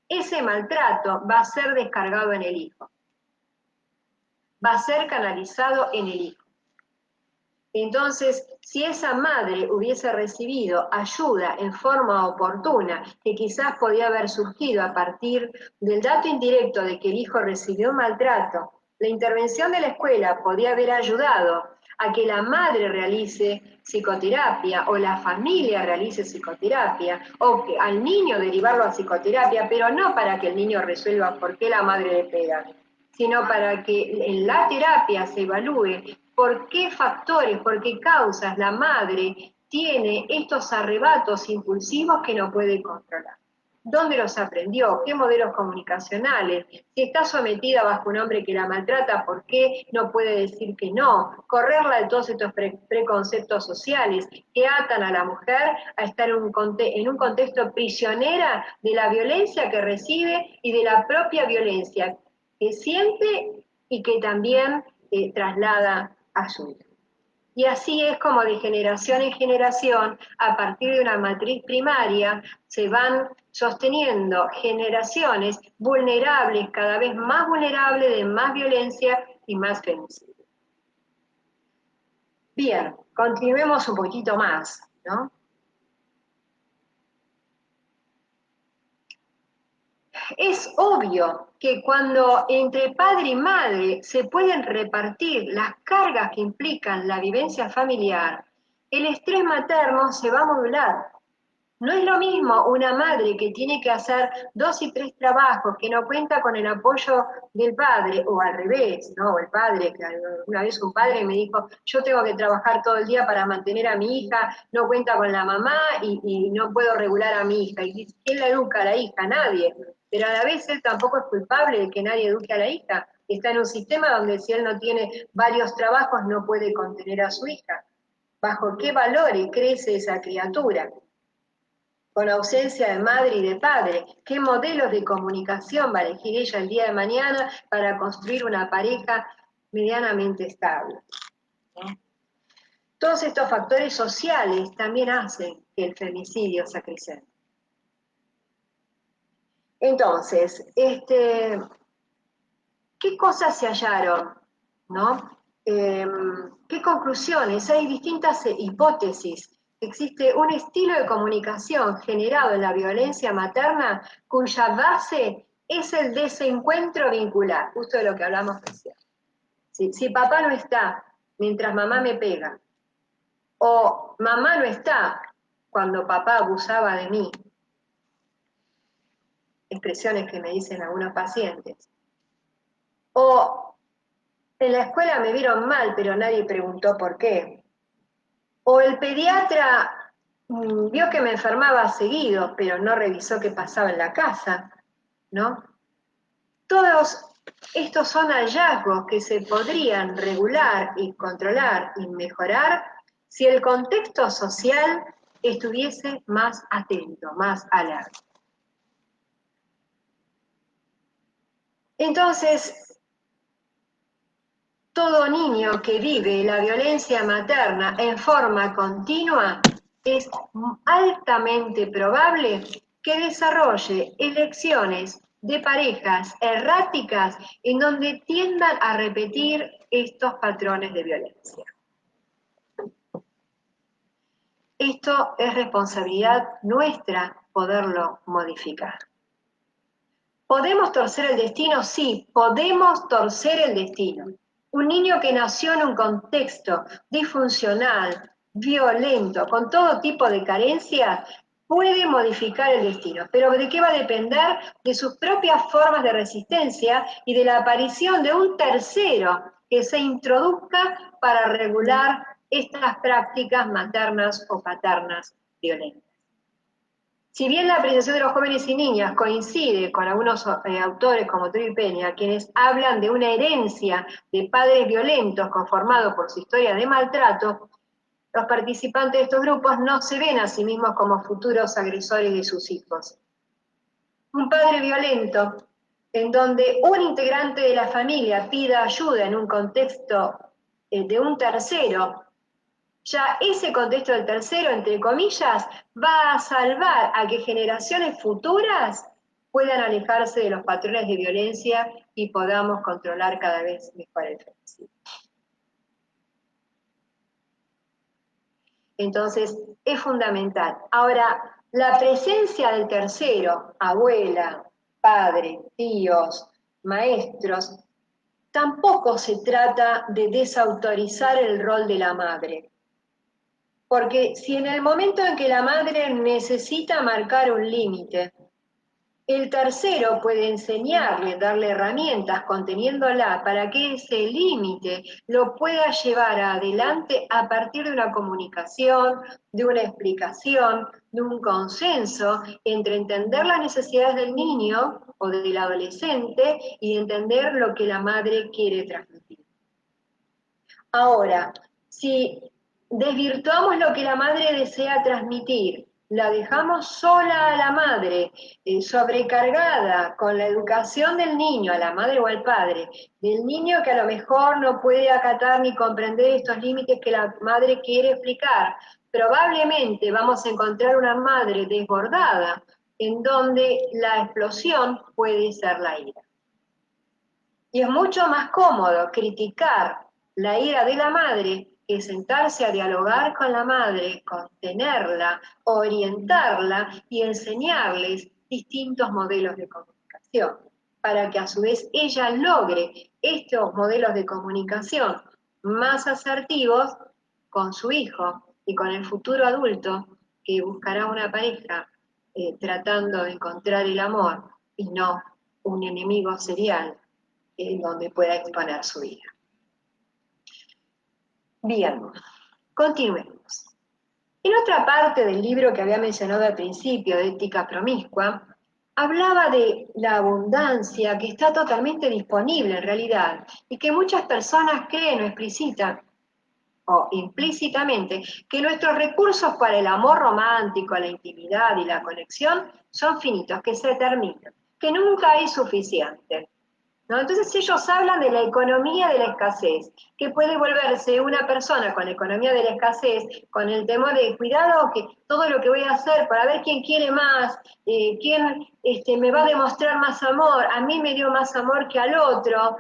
ese maltrato va a ser descargado en el hijo, va a ser canalizado en el hijo. Entonces, si esa madre hubiese recibido ayuda en forma oportuna, que quizás podía haber surgido a partir del dato indirecto de que el hijo recibió maltrato, la intervención de la escuela podía haber ayudado a que la madre realice psicoterapia o la familia realice psicoterapia o que al niño derivarlo a psicoterapia, pero no para que el niño resuelva por qué la madre le pega, sino para que en la terapia se evalúe por qué factores, por qué causas la madre tiene estos arrebatos impulsivos que no puede controlar. ¿Dónde los aprendió? ¿Qué modelos comunicacionales? Si está sometida bajo un hombre que la maltrata, ¿por qué no puede decir que no? Correrla de todos estos preconceptos sociales que atan a la mujer a estar en un contexto prisionera de la violencia que recibe y de la propia violencia que siente y que también traslada a su hijo. Y así es como de generación en generación, a partir de una matriz primaria, se van sosteniendo generaciones vulnerables, cada vez más vulnerables, de más violencia y más femicidio. Bien, continuemos un poquito más, ¿no? Es obvio que cuando entre padre y madre se pueden repartir las cargas que implican la vivencia familiar, el estrés materno se va a modular. No es lo mismo una madre que tiene que hacer 2 y 3 trabajos, que no cuenta con el apoyo del padre, o al revés, ¿no? El padre, que una vez un padre me dijo, yo tengo que trabajar todo el día para mantener a mi hija, no cuenta con la mamá y no puedo regular a mi hija. ¿Y quién la educa a la hija? Nadie. Pero a la vez él tampoco es culpable de que nadie eduque a la hija. Está en un sistema donde si él no tiene varios trabajos no puede contener a su hija. ¿Bajo qué valores crece esa criatura? Con ausencia de madre y de padre. ¿Qué modelos de comunicación va a elegir ella el día de mañana para construir una pareja medianamente estable? ¿No? Todos estos factores sociales también hacen que el femicidio se acrecente. Entonces, ¿qué cosas se hallaron? ¿No? ¿Qué conclusiones? Hay distintas hipótesis. Existe un estilo de comunicación generado en la violencia materna cuya base es el desencuentro vincular, justo de lo que hablamos recién. Si papá no está mientras mamá me pega, o mamá no está cuando papá abusaba de mí, expresiones que me dicen algunos pacientes, o en la escuela me vieron mal, pero nadie preguntó por qué. O el pediatra vio que me enfermaba seguido, pero no revisó qué pasaba en la casa, ¿no? Todos estos son hallazgos que se podrían regular y controlar y mejorar si el contexto social estuviese más atento, más alerta. Entonces, todo niño que vive la violencia materna en forma continua es altamente probable que desarrolle elecciones de parejas erráticas en donde tiendan a repetir estos patrones de violencia. Esto es responsabilidad nuestra poderlo modificar. ¿Podemos torcer el destino? Sí, podemos torcer el destino. Un niño que nació en un contexto disfuncional, violento, con todo tipo de carencias, puede modificar el destino. ¿Pero de qué va a depender? De sus propias formas de resistencia y de la aparición de un tercero que se introduzca para regular estas prácticas maternas o paternas violentas. Si bien la apreciación de los jóvenes y niñas coincide con algunos autores como Turi Peña, quienes hablan de una herencia de padres violentos conformado por su historia de maltrato, los participantes de estos grupos no se ven a sí mismos como futuros agresores de sus hijos. Un padre violento, en donde un integrante de la familia pida ayuda en un contexto de un tercero, ya ese contexto del tercero, entre comillas, va a salvar a que generaciones futuras puedan alejarse de los patrones de violencia y podamos controlar cada vez mejor el femicidio. Entonces, es fundamental. Ahora, la presencia del tercero, abuela, padre, tíos, maestros, tampoco se trata de desautorizar el rol de la madre. Porque si en el momento en que la madre necesita marcar un límite, el tercero puede enseñarle, darle herramientas conteniéndola para que ese límite lo pueda llevar adelante a partir de una comunicación, de una explicación, de un consenso entre entender las necesidades del niño o del adolescente y entender lo que la madre quiere transmitir. Ahora, si desvirtuamos lo que la madre desea transmitir la dejamos sola a la madre, sobrecargada con la educación del niño, a la madre o al padre, del niño que a lo mejor no puede acatar ni comprender estos límites que la madre quiere explicar, probablemente vamos a encontrar una madre desbordada en donde la explosión puede ser la ira. Y es mucho más cómodo criticar la ira de la madre que sentarse a dialogar con la madre, contenerla, orientarla y enseñarles distintos modelos de comunicación, para que a su vez ella logre estos modelos de comunicación más asertivos con su hijo y con el futuro adulto que buscará una pareja tratando de encontrar el amor y no un enemigo serial en donde pueda exponer su vida. Bien, continuemos. En otra parte del libro que había mencionado al principio, de Ética Promiscua, hablaba de la abundancia que está totalmente disponible en realidad y que muchas personas creen o explicitan o implícitamente que nuestros recursos para el amor romántico, la intimidad y la conexión son finitos, que se terminan, que nunca hay suficiente. ¿No? Entonces ellos hablan de la economía de la escasez, que puede volverse una persona con la economía de la escasez, con el temor de cuidado, que todo lo que voy a hacer para ver quién quiere más, quién me va a demostrar más amor, a mí me dio más amor que al otro,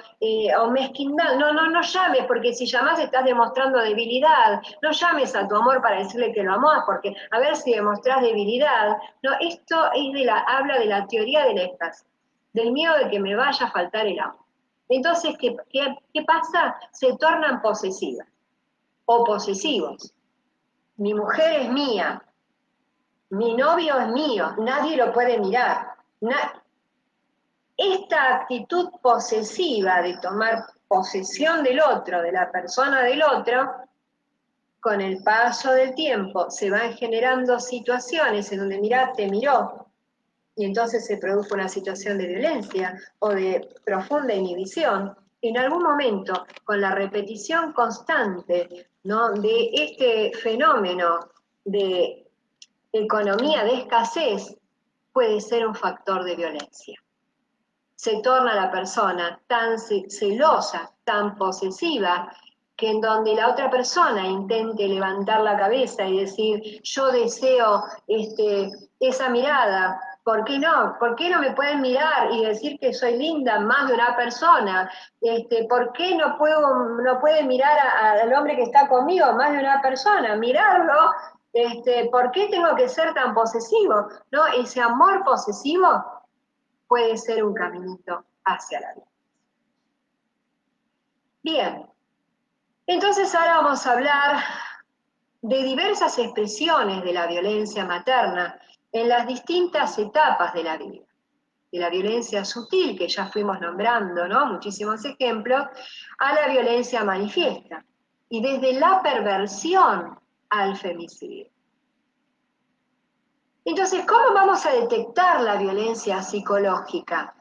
o mezquindad. No llames, porque si llamas estás demostrando debilidad, no llames a tu amor para decirle que lo amás, porque a ver si demostrás debilidad. No, esto es habla de la teoría de la escasez, del miedo de que me vaya a faltar el amor. Entonces, ¿qué pasa? Se tornan posesivas o posesivos. Mi mujer es mía, mi novio es mío, nadie lo puede mirar. Esta actitud posesiva de tomar posesión del otro, de la persona del otro, con el paso del tiempo se van generando situaciones en donde, mirá, te miró, y entonces se produjo una situación de violencia o de profunda inhibición. En algún momento, con la repetición constante, ¿no?, de este fenómeno de economía de escasez, puede ser un factor de violencia. Se torna la persona tan celosa, tan posesiva, que en donde la otra persona intente levantar la cabeza y decir, yo deseo esa mirada, ¿por qué no? ¿Por qué no me pueden mirar y decir que soy linda más de una persona? ¿Por qué no pueden mirar al hombre que está conmigo más de una persona? Mirarlo, ¿por qué tengo que ser tan posesivo? ¿No? Ese amor posesivo puede ser un caminito hacia la vida. Bien, entonces ahora vamos a hablar de diversas expresiones de la violencia materna en las distintas etapas de la vida. De la violencia sutil, que ya fuimos nombrando, ¿no?, muchísimos ejemplos, a la violencia manifiesta, y desde la perversión al femicidio. Entonces, ¿cómo vamos a detectar la violencia psicológica?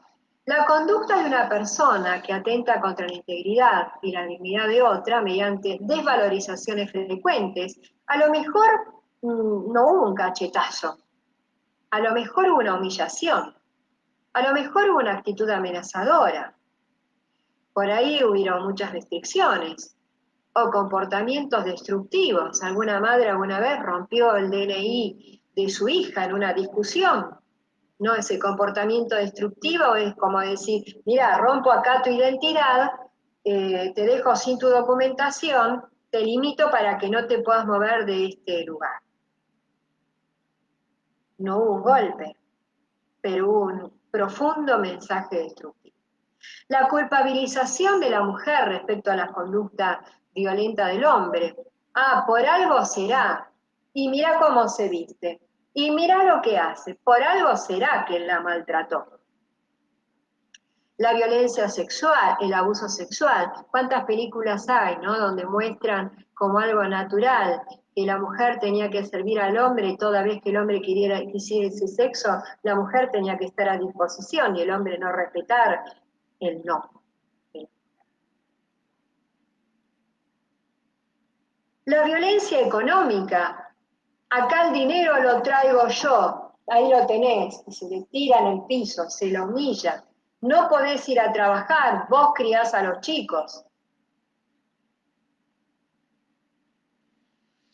La conducta de una persona que atenta contra la integridad y la dignidad de otra mediante desvalorizaciones frecuentes. A lo mejor no hubo un cachetazo, a lo mejor hubo una humillación, a lo mejor hubo una actitud amenazadora. Por ahí hubieron muchas restricciones o comportamientos destructivos. Alguna madre alguna vez rompió el DNI de su hija en una discusión. ¿No? Ese comportamiento destructivo es como decir, mira, rompo acá tu identidad, te dejo sin tu documentación, te limito para que no te puedas mover de este lugar. No hubo un golpe, pero hubo un profundo mensaje destructivo. La culpabilización de la mujer respecto a la conducta violenta del hombre. Ah, por algo será, y mira cómo se viste, y mira lo que hace, por algo será que él la maltrató. La violencia sexual, el abuso sexual, ¿cuántas películas hay, ¿no?, donde muestran como algo natural que la mujer tenía que servir al hombre y toda vez que el hombre quisiera ese sexo, la mujer tenía que estar a disposición y el hombre no respetar el no? La violencia económica, acá el dinero lo traigo yo, ahí lo tenés, y se le tira en el piso, se lo humilla. No podés ir a trabajar, vos criás a los chicos.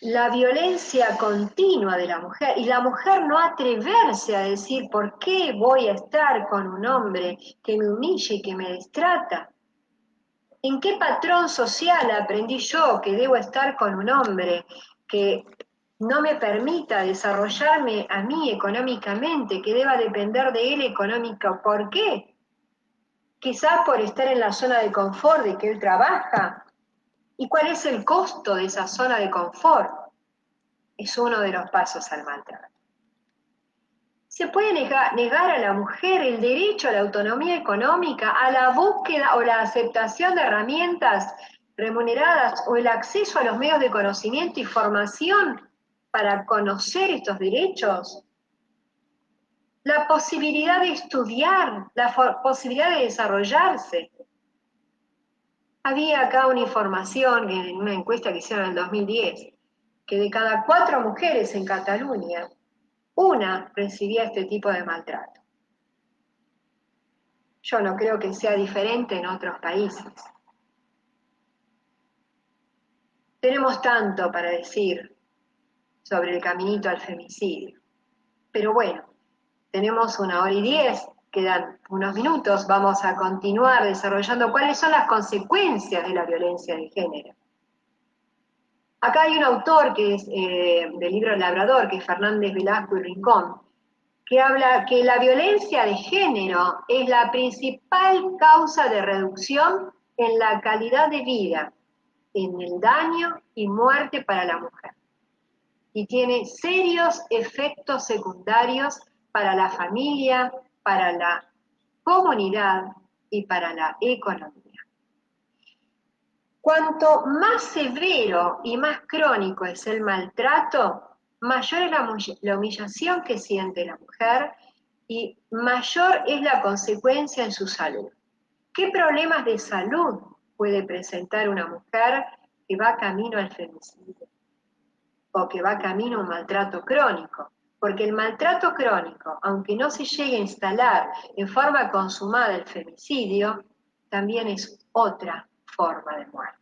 La violencia continua de la mujer, y la mujer no atreverse a decir, ¿por qué voy a estar con un hombre que me humille y que me destrata? ¿En qué patrón social aprendí yo que debo estar con un hombre que no me permita desarrollarme a mí económicamente, que deba depender de él económico? ¿Por qué? Quizás por estar en la zona de confort de que él trabaja. ¿Y cuál es el costo de esa zona de confort? Es uno de los pasos al maltrato. Se puede negar a la mujer el derecho a la autonomía económica, a la búsqueda o la aceptación de herramientas remuneradas o el acceso a los medios de conocimiento y formación para conocer estos derechos. La posibilidad de estudiar, la posibilidad de desarrollarse. Había acá una información en una encuesta que hicieron en el 2010, que de cada 4 mujeres en Cataluña, una recibía este tipo de maltrato. Yo no creo que sea diferente en otros países. Tenemos tanto para decir sobre el caminito al femicidio, pero bueno, tenemos 1 hora y 10, quedan unos minutos, vamos a continuar desarrollando cuáles son las consecuencias de la violencia de género. Acá hay un autor que es del libro El Labrador, que es Fernández Velasco y Rincón, que habla que la violencia de género es la principal causa de reducción en la calidad de vida, en el daño y muerte para la mujer. Y tiene serios efectos secundarios para la familia, para la comunidad y para la economía. Cuanto más severo y más crónico es el maltrato, mayor es la humillación que siente la mujer y mayor es la consecuencia en su salud. ¿Qué problemas de salud puede presentar una mujer que va camino al femicidio o que va camino a un maltrato crónico? Porque el maltrato crónico, aunque no se llegue a instalar en forma consumada el femicidio, también es otra forma de muerte.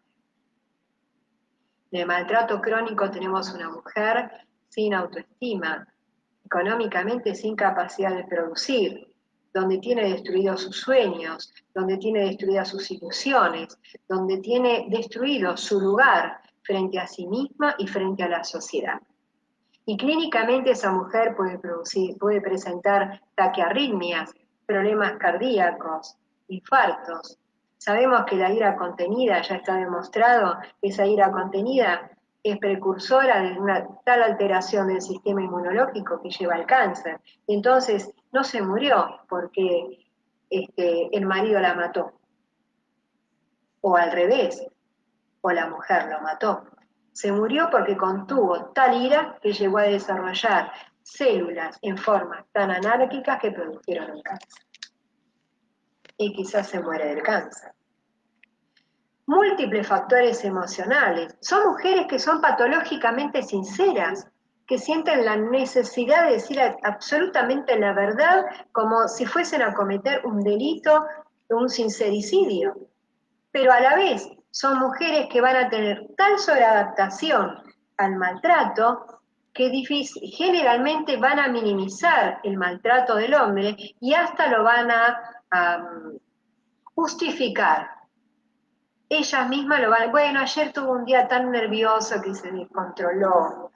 En el maltrato crónico tenemos una mujer sin autoestima, económicamente sin capacidad de producir, donde tiene destruidos sus sueños, donde tiene destruidas sus ilusiones, donde tiene destruido su lugar frente a sí misma y frente a la sociedad. Y clínicamente esa mujer puede presentar taquiarritmias, problemas cardíacos, infartos. Sabemos que la ira contenida, ya está demostrado, esa ira contenida es precursora de una tal alteración del sistema inmunológico que lleva al cáncer. Entonces, no se murió porque el marido la mató, o al revés, o la mujer lo mató. Se murió porque contuvo tal ira que llegó a desarrollar células en formas tan anárquicas que produjeron el cáncer. Y quizás se muere del cáncer. Múltiples factores emocionales. Son mujeres que son patológicamente sinceras, que sienten la necesidad de decir absolutamente la verdad como si fuesen a cometer un delito, un sincericidio. Pero a la vez son mujeres que van a tener tal sobreadaptación al maltrato que generalmente van a minimizar el maltrato del hombre y hasta lo van a justificar. Ellas mismas lo van, bueno, ayer tuve un día tan nervioso que se descontroló.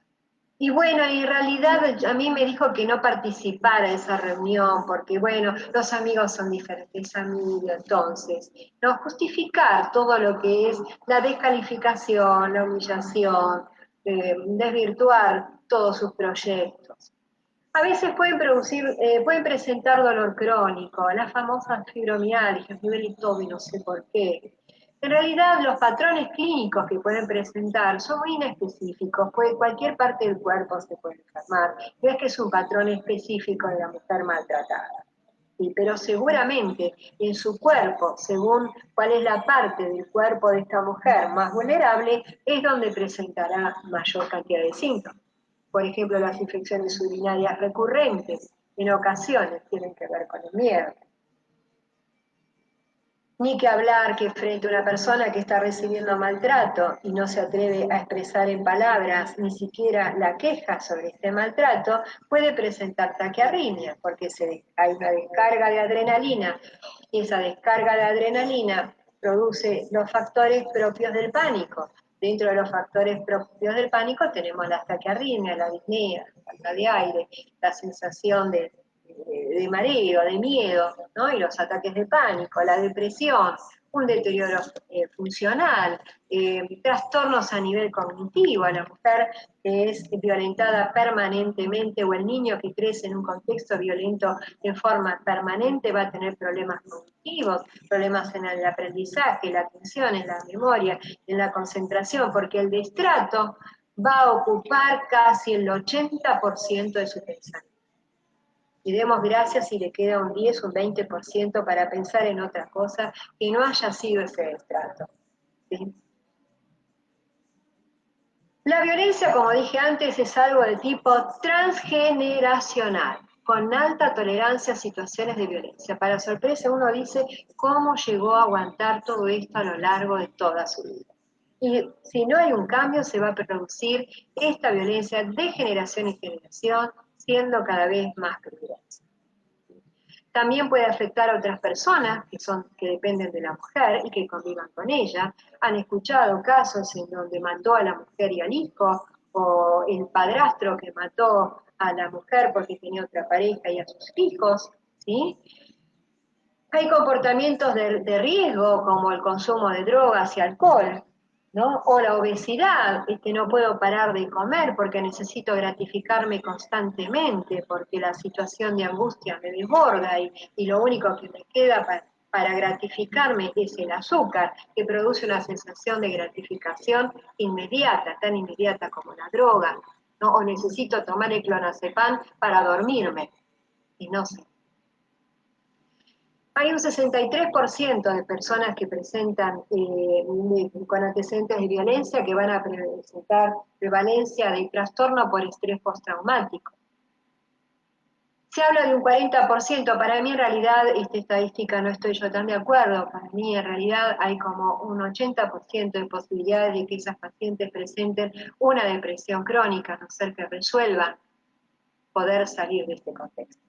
Y bueno, en realidad a mí me dijo que no participara de esa reunión, porque bueno, los amigos son diferentes amigos, entonces, no justificar todo lo que es la descalificación, la humillación, desvirtuar todos sus proyectos. A veces pueden presentar dolor crónico, las famosas fibromialgias, me duele todo y no sé por qué. En realidad, los patrones clínicos que pueden presentar son muy inespecíficos, cualquier parte del cuerpo se puede enfermar, no es que es un patrón específico de la mujer maltratada. Sí, pero seguramente en su cuerpo, según cuál es la parte del cuerpo de esta mujer más vulnerable, es donde presentará mayor cantidad de síntomas. Por ejemplo, las infecciones urinarias recurrentes en ocasiones tienen que ver con el miedo. Ni que hablar que frente a una persona que está recibiendo maltrato y no se atreve a expresar en palabras ni siquiera la queja sobre este maltrato, puede presentar taquiarritmia, porque hay una descarga de adrenalina, y esa descarga de adrenalina produce los factores propios del pánico. Dentro de los factores propios del pánico tenemos las taquiarritmias, la disnea, la falta de aire, la sensación de mareo, de miedo, ¿no? Y los ataques de pánico, la depresión, un deterioro funcional, trastornos a nivel cognitivo, a la mujer que es violentada permanentemente o el niño que crece en un contexto violento en forma permanente va a tener problemas cognitivos, problemas en el aprendizaje, la atención, en la memoria, en la concentración, porque el destrato va a ocupar casi el 80% de su pensamiento. Y demos gracias si le queda un 10, un 20% para pensar en otra cosa que no haya sido ese destrato. ¿Sí? La violencia, como dije antes, es algo de tipo transgeneracional, con alta tolerancia a situaciones de violencia. Para sorpresa uno dice cómo llegó a aguantar todo esto a lo largo de toda su vida. Y si no hay un cambio, se va a producir esta violencia de generación en generación, siendo cada vez más peligrosa. También puede afectar a otras personas que dependen de la mujer y que convivan con ella. Han escuchado casos en donde mató a la mujer y al hijo, o el padrastro que mató a la mujer porque tenía otra pareja y a sus hijos, ¿sí? Hay comportamientos de riesgo como el consumo de drogas y alcohol, ¿no? O la obesidad, que no puedo parar de comer porque necesito gratificarme constantemente, porque la situación de angustia me desborda y lo único que me queda para gratificarme es el azúcar, que produce una sensación de gratificación inmediata, tan inmediata como la droga, ¿no? O necesito tomar el clonazepam para dormirme, y no sé. Hay un 63% de personas que presentan con antecedentes de violencia que van a presentar prevalencia de trastorno por estrés postraumático. Se habla de un 40%, para mí en realidad esta estadística no estoy yo tan de acuerdo, para mí en realidad hay como un 80% de posibilidades de que esas pacientes presenten una depresión crónica, a no ser que resuelvan poder salir de este contexto.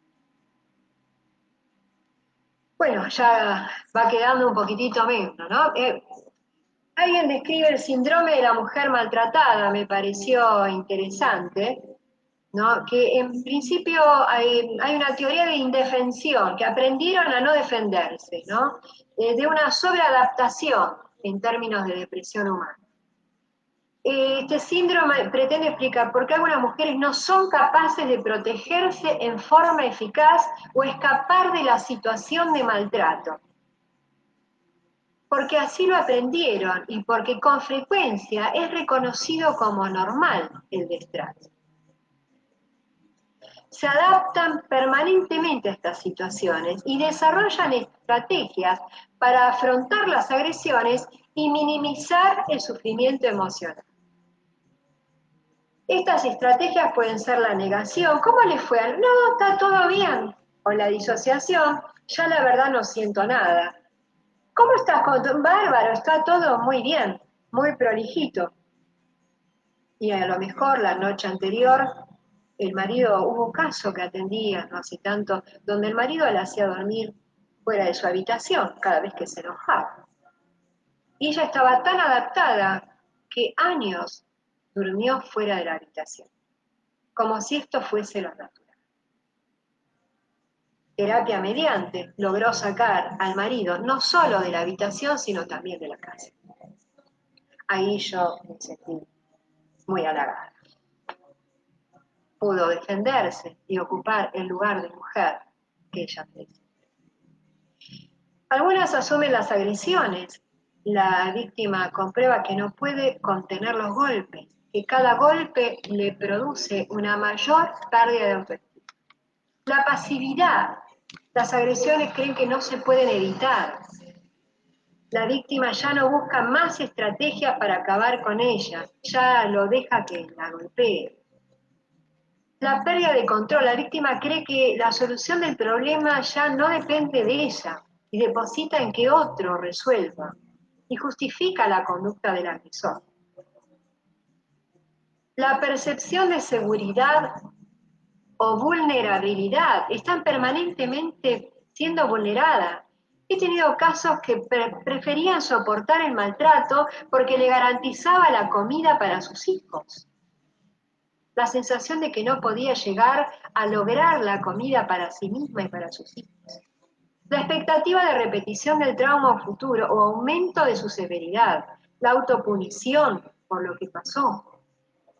Bueno, ya va quedando un poquitito menos, ¿no? Alguien describe el síndrome de la mujer maltratada, me pareció interesante, ¿no? Que en principio hay una teoría de indefensión, que aprendieron a no defenderse, ¿no? De una sobreadaptación en términos de depresión humana. Este síndrome pretende explicar por qué algunas mujeres no son capaces de protegerse en forma eficaz o escapar de la situación de maltrato. Porque así lo aprendieron y porque con frecuencia es reconocido como normal el destrato. Se adaptan permanentemente a estas situaciones y desarrollan estrategias para afrontar las agresiones y minimizar el sufrimiento emocional. Estas estrategias pueden ser la negación, ¿cómo le fue? No, está todo bien. O la disociación, ya la verdad no siento nada. ¿Cómo estás con tu? Bárbaro, está todo muy bien, muy prolijito. Y a lo mejor la noche anterior, el marido, hubo un caso que atendía no hace tanto, donde el marido la hacía dormir fuera de su habitación cada vez que se enojaba. Y ella estaba tan adaptada que años durmió fuera de la habitación, como si esto fuese lo natural. Terapia mediante logró sacar al marido no solo de la habitación, sino también de la casa. Ahí yo me sentí muy halagada. Pudo defenderse y ocupar el lugar de mujer que ella tenía. Algunas asumen las agresiones. La víctima comprueba que no puede contener los golpes, que cada golpe le produce una mayor pérdida de autoestima. La pasividad. Las agresiones creen que no se pueden evitar. La víctima ya no busca más estrategias para acabar con ella, ya lo deja que la golpee. La pérdida de control. La víctima cree que la solución del problema ya no depende de ella y deposita en que otro resuelva y justifica la conducta del agresor. La percepción de seguridad o vulnerabilidad están permanentemente siendo vulneradas. He tenido casos que preferían soportar el maltrato porque le garantizaba la comida para sus hijos. La sensación de que no podía llegar a lograr la comida para sí misma y para sus hijos. La expectativa de repetición del trauma futuro o aumento de su severidad. La autopunición por lo que pasó,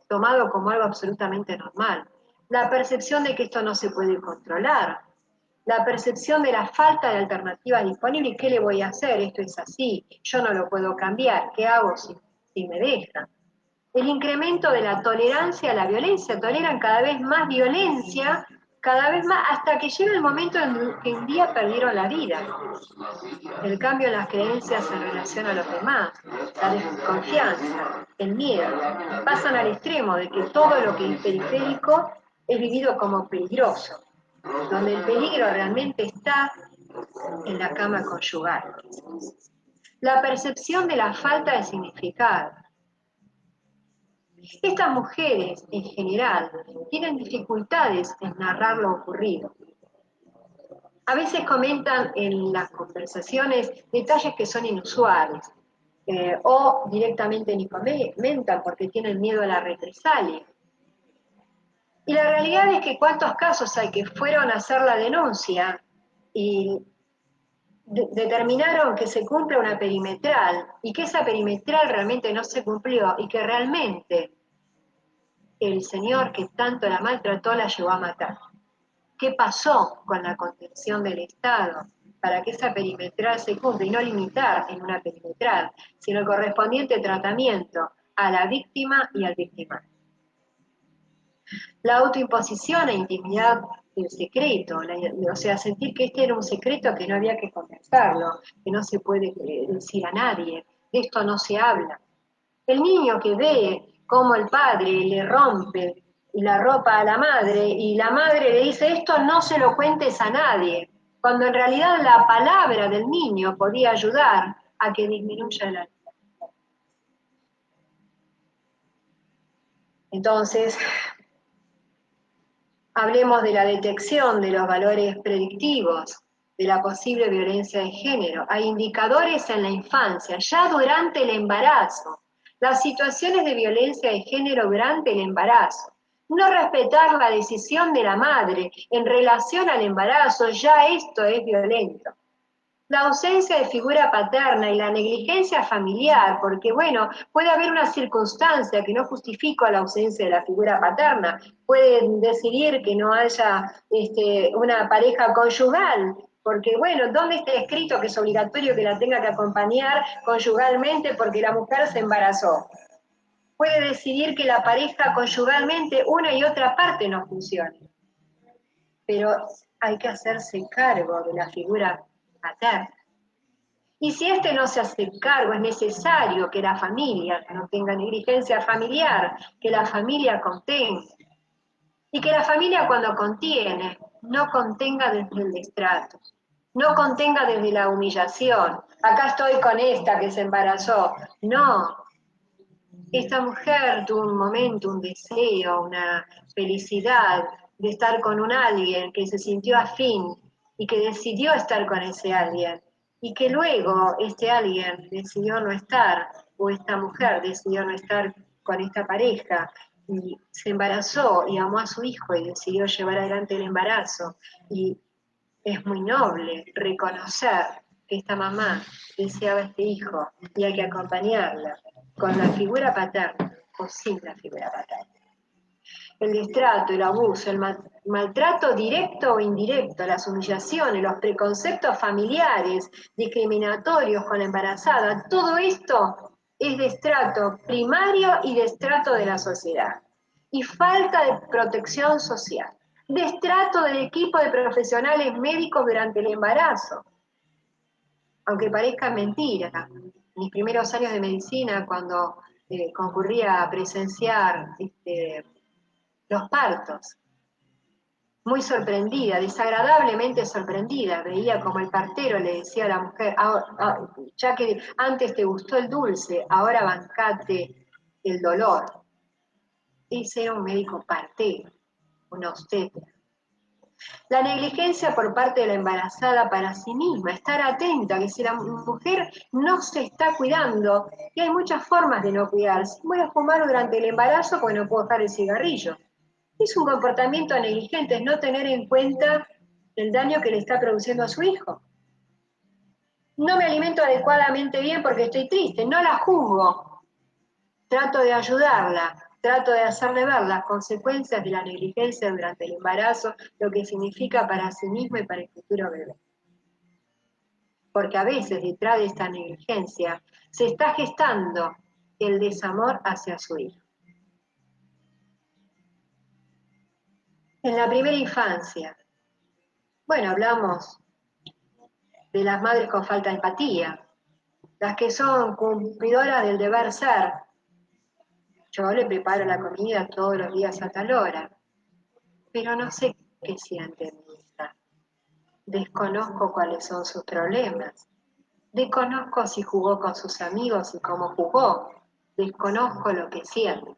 tomado como algo absolutamente normal. La percepción de que esto no se puede controlar. La percepción de la falta de alternativas disponibles. ¿Qué le voy a hacer? Esto es así. Yo no lo puedo cambiar. ¿Qué hago si me dejan? El incremento de la tolerancia a la violencia. Toleran cada vez más violencia, cada vez más, hasta que llega el momento en que un día perdieron la vida. El cambio en las creencias en relación a los demás, la desconfianza, el miedo, pasan al extremo de que todo lo que es periférico es vivido como peligroso, donde el peligro realmente está en la cama conyugal. La percepción de la falta de significado. Estas mujeres, en general, tienen dificultades en narrar lo ocurrido. A veces comentan en las conversaciones detalles que son inusuales, o directamente ni comentan porque tienen miedo a la represalia. Y la realidad es que cuántos casos hay que fueron a hacer la denuncia y determinaron que se cumple una perimetral y que esa perimetral realmente no se cumplió y que realmente el señor que tanto la maltrató la llevó a matar. ¿Qué pasó con la contención del Estado para que esa perimetral se cumpla y no limitar en una perimetral, sino el correspondiente tratamiento a la víctima y al victimario? La autoimposición e intimidad del secreto, o sea, sentir que este era un secreto que no había que conversarlo, que no se puede decir a nadie, de esto no se habla. El niño que ve cómo el padre le rompe la ropa a la madre y la madre le dice, esto no se lo cuentes a nadie, cuando en realidad la palabra del niño podía ayudar a que disminuya la... Entonces, hablemos de la detección de los valores predictivos de la posible violencia de género. Hay indicadores en la infancia, ya durante el embarazo. Las situaciones de violencia de género durante el embarazo. No respetar la decisión de la madre en relación al embarazo, ya esto es violento. La ausencia de figura paterna y la negligencia familiar, porque bueno, puede haber una circunstancia que no justifica la ausencia de la figura paterna, pueden decidir que no haya una pareja conyugal, porque bueno, ¿dónde está escrito que es obligatorio que la tenga que acompañar conyugalmente porque la mujer se embarazó? Puede decidir que la pareja conyugalmente una y otra parte no funcione, pero hay que hacerse cargo de la figura paterna. Y si este no se hace cargo, es necesario que la familia no tenga negligencia familiar, que la familia contenga. Y que la familia cuando contiene, no contenga desde el destrato, no contenga desde la humillación. Acá estoy con esta que se embarazó. No, esta mujer tuvo un momento, un deseo, una felicidad de estar con un alguien que se sintió afín y que decidió estar con ese alguien y que luego este alguien decidió no estar o esta mujer decidió no estar con esta pareja y se embarazó y amó a su hijo y decidió llevar adelante el embarazo y es muy noble reconocer que esta mamá deseaba este hijo y hay que acompañarla con la figura paterna o sin la figura paterna. El destrato, el abuso, el maltrato directo o indirecto, las humillaciones, los preconceptos familiares, discriminatorios con la embarazada, todo esto es destrato primario y destrato de la sociedad. Y falta de protección social. Destrato del equipo de profesionales médicos durante el embarazo. Aunque parezca mentira, mis primeros años de medicina, cuando concurría a presenciar los partos, muy sorprendida, desagradablemente sorprendida. Veía como el partero le decía a la mujer, ya que antes te gustó el dulce, ahora bancate el dolor. Ese era un médico partero, un obstetra. La negligencia por parte de la embarazada para sí misma, estar atenta, que si la mujer no se está cuidando, y hay muchas formas de no cuidarse. Voy a fumar durante el embarazo porque no puedo dejar el cigarrillo. Es un comportamiento negligente, es no tener en cuenta el daño que le está produciendo a su hijo. No me alimento adecuadamente bien porque estoy triste, no la juzgo. Trato de ayudarla, trato de hacerle ver las consecuencias de la negligencia durante el embarazo, lo que significa para sí mismo y para el futuro bebé. Porque a veces detrás de esta negligencia se está gestando el desamor hacia su hijo. En la primera infancia, bueno, hablamos de las madres con falta de empatía, las que son cumplidoras del deber ser. Yo le preparo la comida todos los días a tal hora, pero no sé qué siente mi hija. Desconozco cuáles son sus problemas. Desconozco si jugó con sus amigos y cómo jugó. Desconozco lo que siente.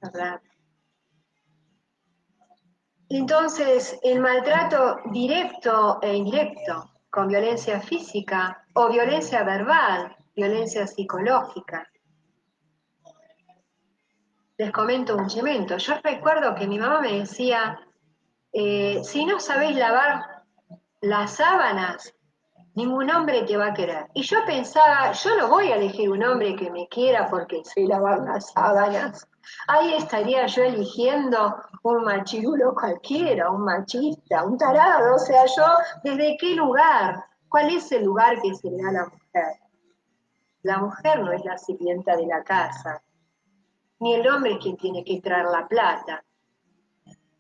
¿Verdad? Entonces, el maltrato directo e indirecto, con violencia física o violencia verbal, violencia psicológica. Les comento un chimento. Yo recuerdo que mi mamá me decía, si no sabés lavar las sábanas, ningún hombre te va a querer. Y yo pensaba, yo no voy a elegir un hombre que me quiera porque sé lavar las sábanas. Ahí estaría yo eligiendo un machirulo cualquiera, un machista, un tarado. O sea, yo, ¿desde qué lugar? ¿Cuál es el lugar que se le da a la mujer? La mujer no es la sirvienta de la casa, ni el hombre es quien tiene que traer la plata.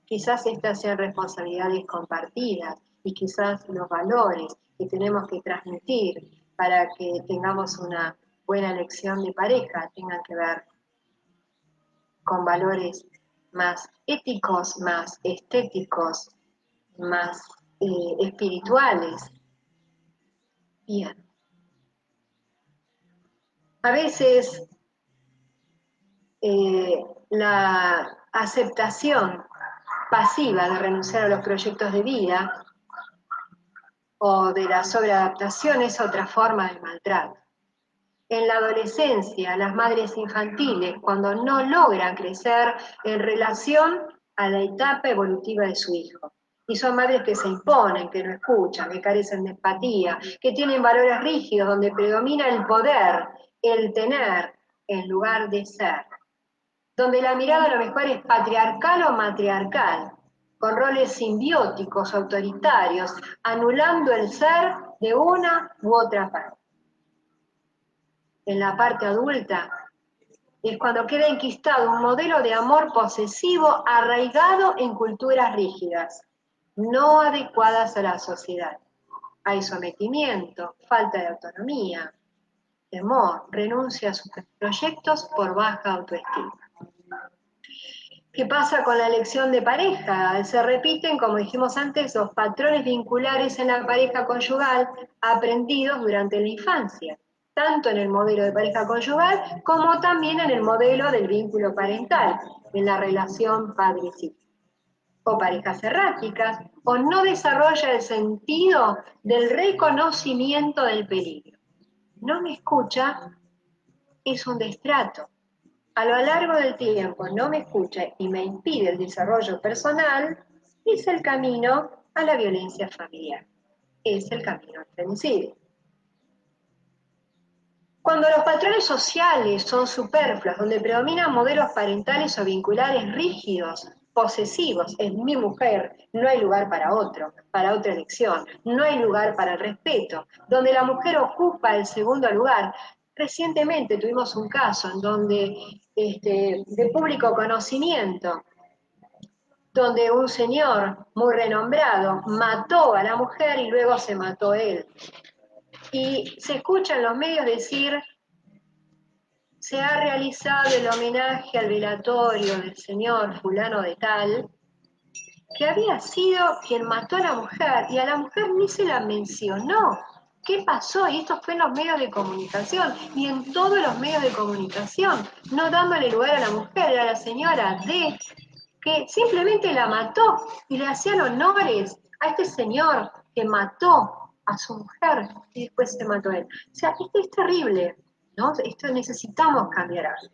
Quizás estas sean responsabilidades compartidas y quizás los valores que tenemos que transmitir para que tengamos una buena elección de pareja tengan que ver con valores más éticos, más estéticos, más espirituales. Bien. A veces la aceptación pasiva de renunciar a los proyectos de vida o de la sobreadaptación es otra forma de maltrato. En la adolescencia, las madres infantiles, cuando no logran crecer en relación a la etapa evolutiva de su hijo. Y son madres que se imponen, que no escuchan, que carecen de empatía, que tienen valores rígidos donde predomina el poder, el tener, en lugar de ser. Donde la mirada a lo mejor es patriarcal o matriarcal, con roles simbióticos, autoritarios, anulando el ser de una u otra parte. En la parte adulta es cuando queda enquistado un modelo de amor posesivo arraigado en culturas rígidas, no adecuadas a la sociedad. Hay sometimiento, falta de autonomía, temor, renuncia a sus proyectos por baja autoestima. ¿Qué pasa con la elección de pareja? Se repiten, como dijimos antes, los patrones vinculares en la pareja conyugal aprendidos durante la infancia, tanto en el modelo de pareja conyugal como también en el modelo del vínculo parental, en la relación padre-hijo. O parejas erráticas, o no desarrolla el sentido del reconocimiento del peligro. No me escucha, es un destrato. A lo largo del tiempo no me escucha y me impide el desarrollo personal, es el camino a la violencia familiar, es el camino al femicidio. Cuando los patrones sociales son superfluos, donde predominan modelos parentales o vinculares rígidos, posesivos, es mi mujer, no hay lugar para otro, para otra elección, no hay lugar para el respeto, donde la mujer ocupa el segundo lugar. Recientemente tuvimos un caso en donde, de público conocimiento, donde un señor muy renombrado mató a la mujer y luego se mató él. Y se escucha en los medios decir, se ha realizado el homenaje al velatorio del señor fulano de tal, que había sido quien mató a la mujer y a la mujer ni se la mencionó. ¿Qué pasó? Y esto fue en los medios de comunicación y en todos los medios de comunicación, no dándole lugar a la mujer, era la señora D, que simplemente la mató y le hacían honores a este señor que mató a su mujer y después se mató a él. O sea, esto es terrible, ¿no? Esto necesitamos cambiar algo.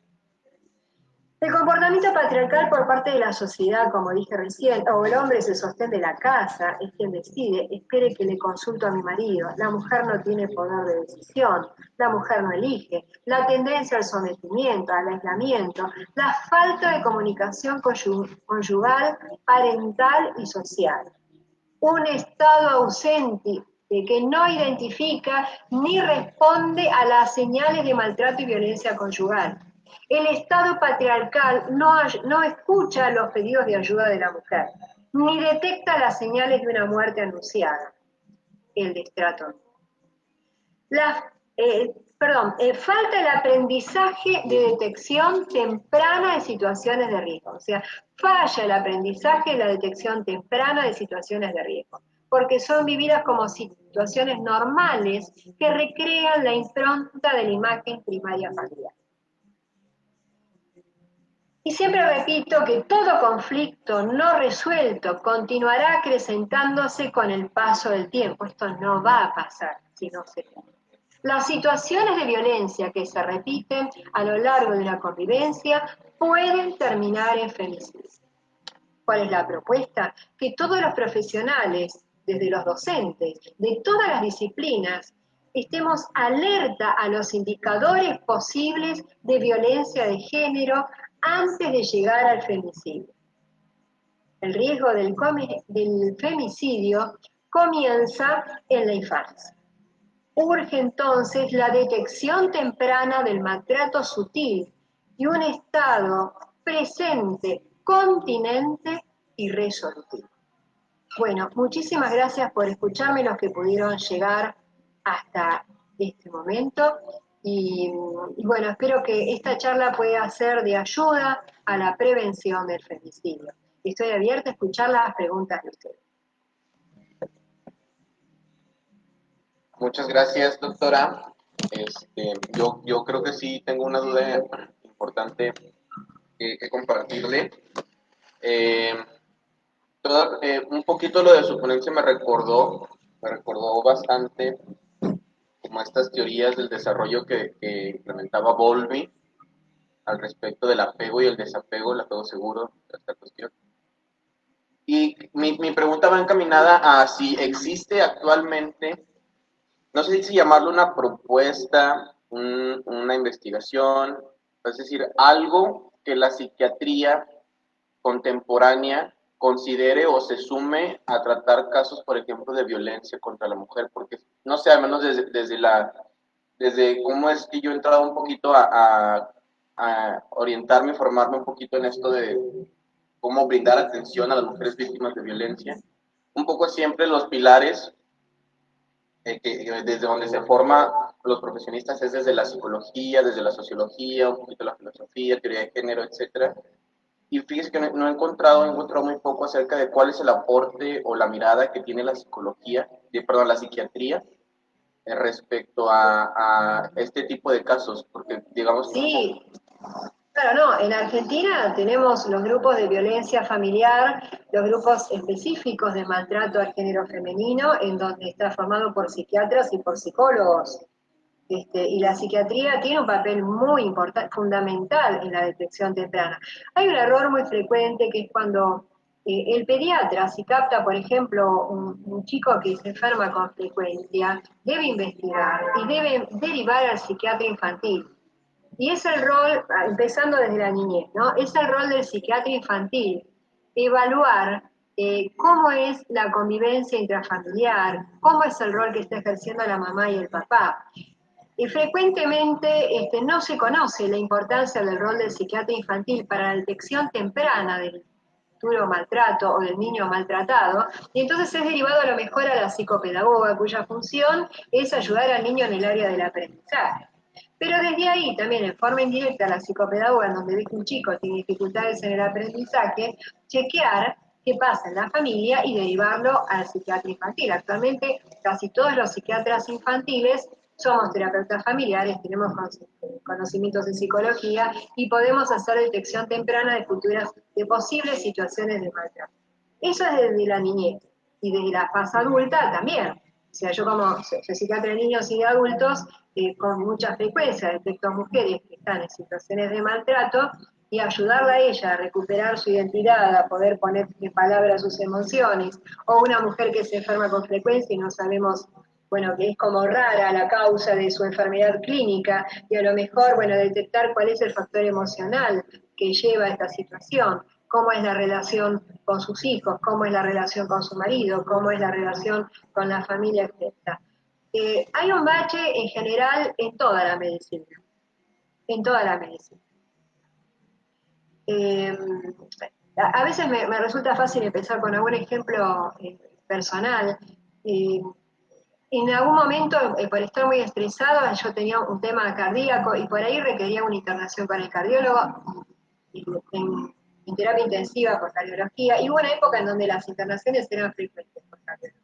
El comportamiento patriarcal por parte de la sociedad, como dije recién, o el hombre se sostén de la casa, es quien decide, espere que le consulto a mi marido, la mujer no tiene poder de decisión, la mujer no elige, la tendencia al sometimiento, al aislamiento, la falta de comunicación conyugal, parental y social. Un Estado ausente que no identifica ni responde a las señales de maltrato y violencia conyugal. El Estado patriarcal no escucha los pedidos de ayuda de la mujer, ni detecta las señales de una muerte anunciada, el destrato. Falta el aprendizaje de detección temprana de situaciones de riesgo. O sea, falla el aprendizaje de la detección temprana de situaciones de riesgo, porque son vividas como situaciones normales que recrean la impronta de la imagen primaria familiar. Y siempre repito que todo conflicto no resuelto continuará acrecentándose con el paso del tiempo. Esto no va a pasar si no se cumple. Las situaciones de violencia que se repiten a lo largo de la convivencia pueden terminar en femicidio. ¿Cuál es la propuesta? Que todos los profesionales, desde los docentes, de todas las disciplinas, estemos alerta a los indicadores posibles de violencia de género antes de llegar al femicidio. El riesgo del femicidio comienza en la infancia. Urge entonces la detección temprana del maltrato sutil y un Estado presente, continente y resolutivo. Bueno, muchísimas gracias por escucharme, los que pudieron llegar hasta este momento. Y bueno, espero que esta charla pueda ser de ayuda a la prevención del femicidio. Estoy abierta a escuchar las preguntas de ustedes. Muchas gracias, doctora. Yo creo que sí tengo una duda importante que compartirle. Un poquito lo de su ponencia me recordó bastante como estas teorías del desarrollo que implementaba Bowlby al respecto del apego y el desapego, el apego seguro, esta cuestión. Y mi pregunta va encaminada a si existe actualmente, no sé si llamarlo una propuesta, una investigación, es decir, algo que la psiquiatría contemporánea considere o se sume a tratar casos, por ejemplo, de violencia contra la mujer, porque no sé, al menos desde cómo es que yo he entrado un poquito a orientarme, formarme un poquito en esto de cómo brindar atención a las mujeres víctimas de violencia. Un poco siempre los pilares que desde donde se forma los profesionistas es desde la psicología, desde la sociología, un poquito la filosofía, teoría de género, etcétera. Y fíjese que he encontrado muy poco acerca de cuál es el aporte o la mirada que tiene la la psiquiatría respecto a este tipo de casos, porque digamos que... Sí, claro, no, en Argentina tenemos los grupos de violencia familiar, los grupos específicos de maltrato al género femenino, en donde está formado por psiquiatras y por psicólogos. Y la psiquiatría tiene un papel muy importante, fundamental en la detección temprana. Hay un error muy frecuente que es cuando el pediatra, si capta, por ejemplo, un chico que se enferma con frecuencia, debe investigar y debe derivar al psiquiatra infantil. Y es el rol, empezando desde la niñez, ¿no? Es el rol del psiquiatra infantil, evaluar cómo es la convivencia intrafamiliar, cómo es el rol que está ejerciendo la mamá y el papá. Y frecuentemente no se conoce la importancia del rol del psiquiatra infantil para la detección temprana del futuro maltrato o del niño maltratado, y entonces es derivado a lo mejor a la psicopedagoga, cuya función es ayudar al niño en el área del aprendizaje. Pero desde ahí también, en forma indirecta, la psicopedagoga, en donde ve que un chico tiene dificultades en el aprendizaje, chequear qué pasa en la familia y derivarlo al psiquiatra infantil. Actualmente casi todos los psiquiatras infantiles somos terapeutas familiares, tenemos conocimientos de psicología y podemos hacer detección temprana de posibles situaciones de maltrato. Eso es desde la niñez y desde la fase adulta también. O sea, yo como soy psiquiatra de niños y de adultos, con mucha frecuencia detecto mujeres que están en situaciones de maltrato y ayudarla a ella a recuperar su identidad, a poder poner en palabras sus emociones, o una mujer que se enferma con frecuencia y no sabemos, bueno, que es como rara la causa de su enfermedad clínica, y a lo mejor, bueno, detectar cuál es el factor emocional que lleva a esta situación, cómo es la relación con sus hijos, cómo es la relación con su marido, cómo es la relación con la familia, etc. Hay un bache en general en toda la medicina, en toda la medicina. A veces me resulta fácil empezar con algún ejemplo personal. En algún momento, por estar muy estresado, yo tenía un tema cardíaco y por ahí requería una internación con el cardiólogo en terapia intensiva por cardiología. Y hubo una época en donde las internaciones eran frecuentes por cardiología.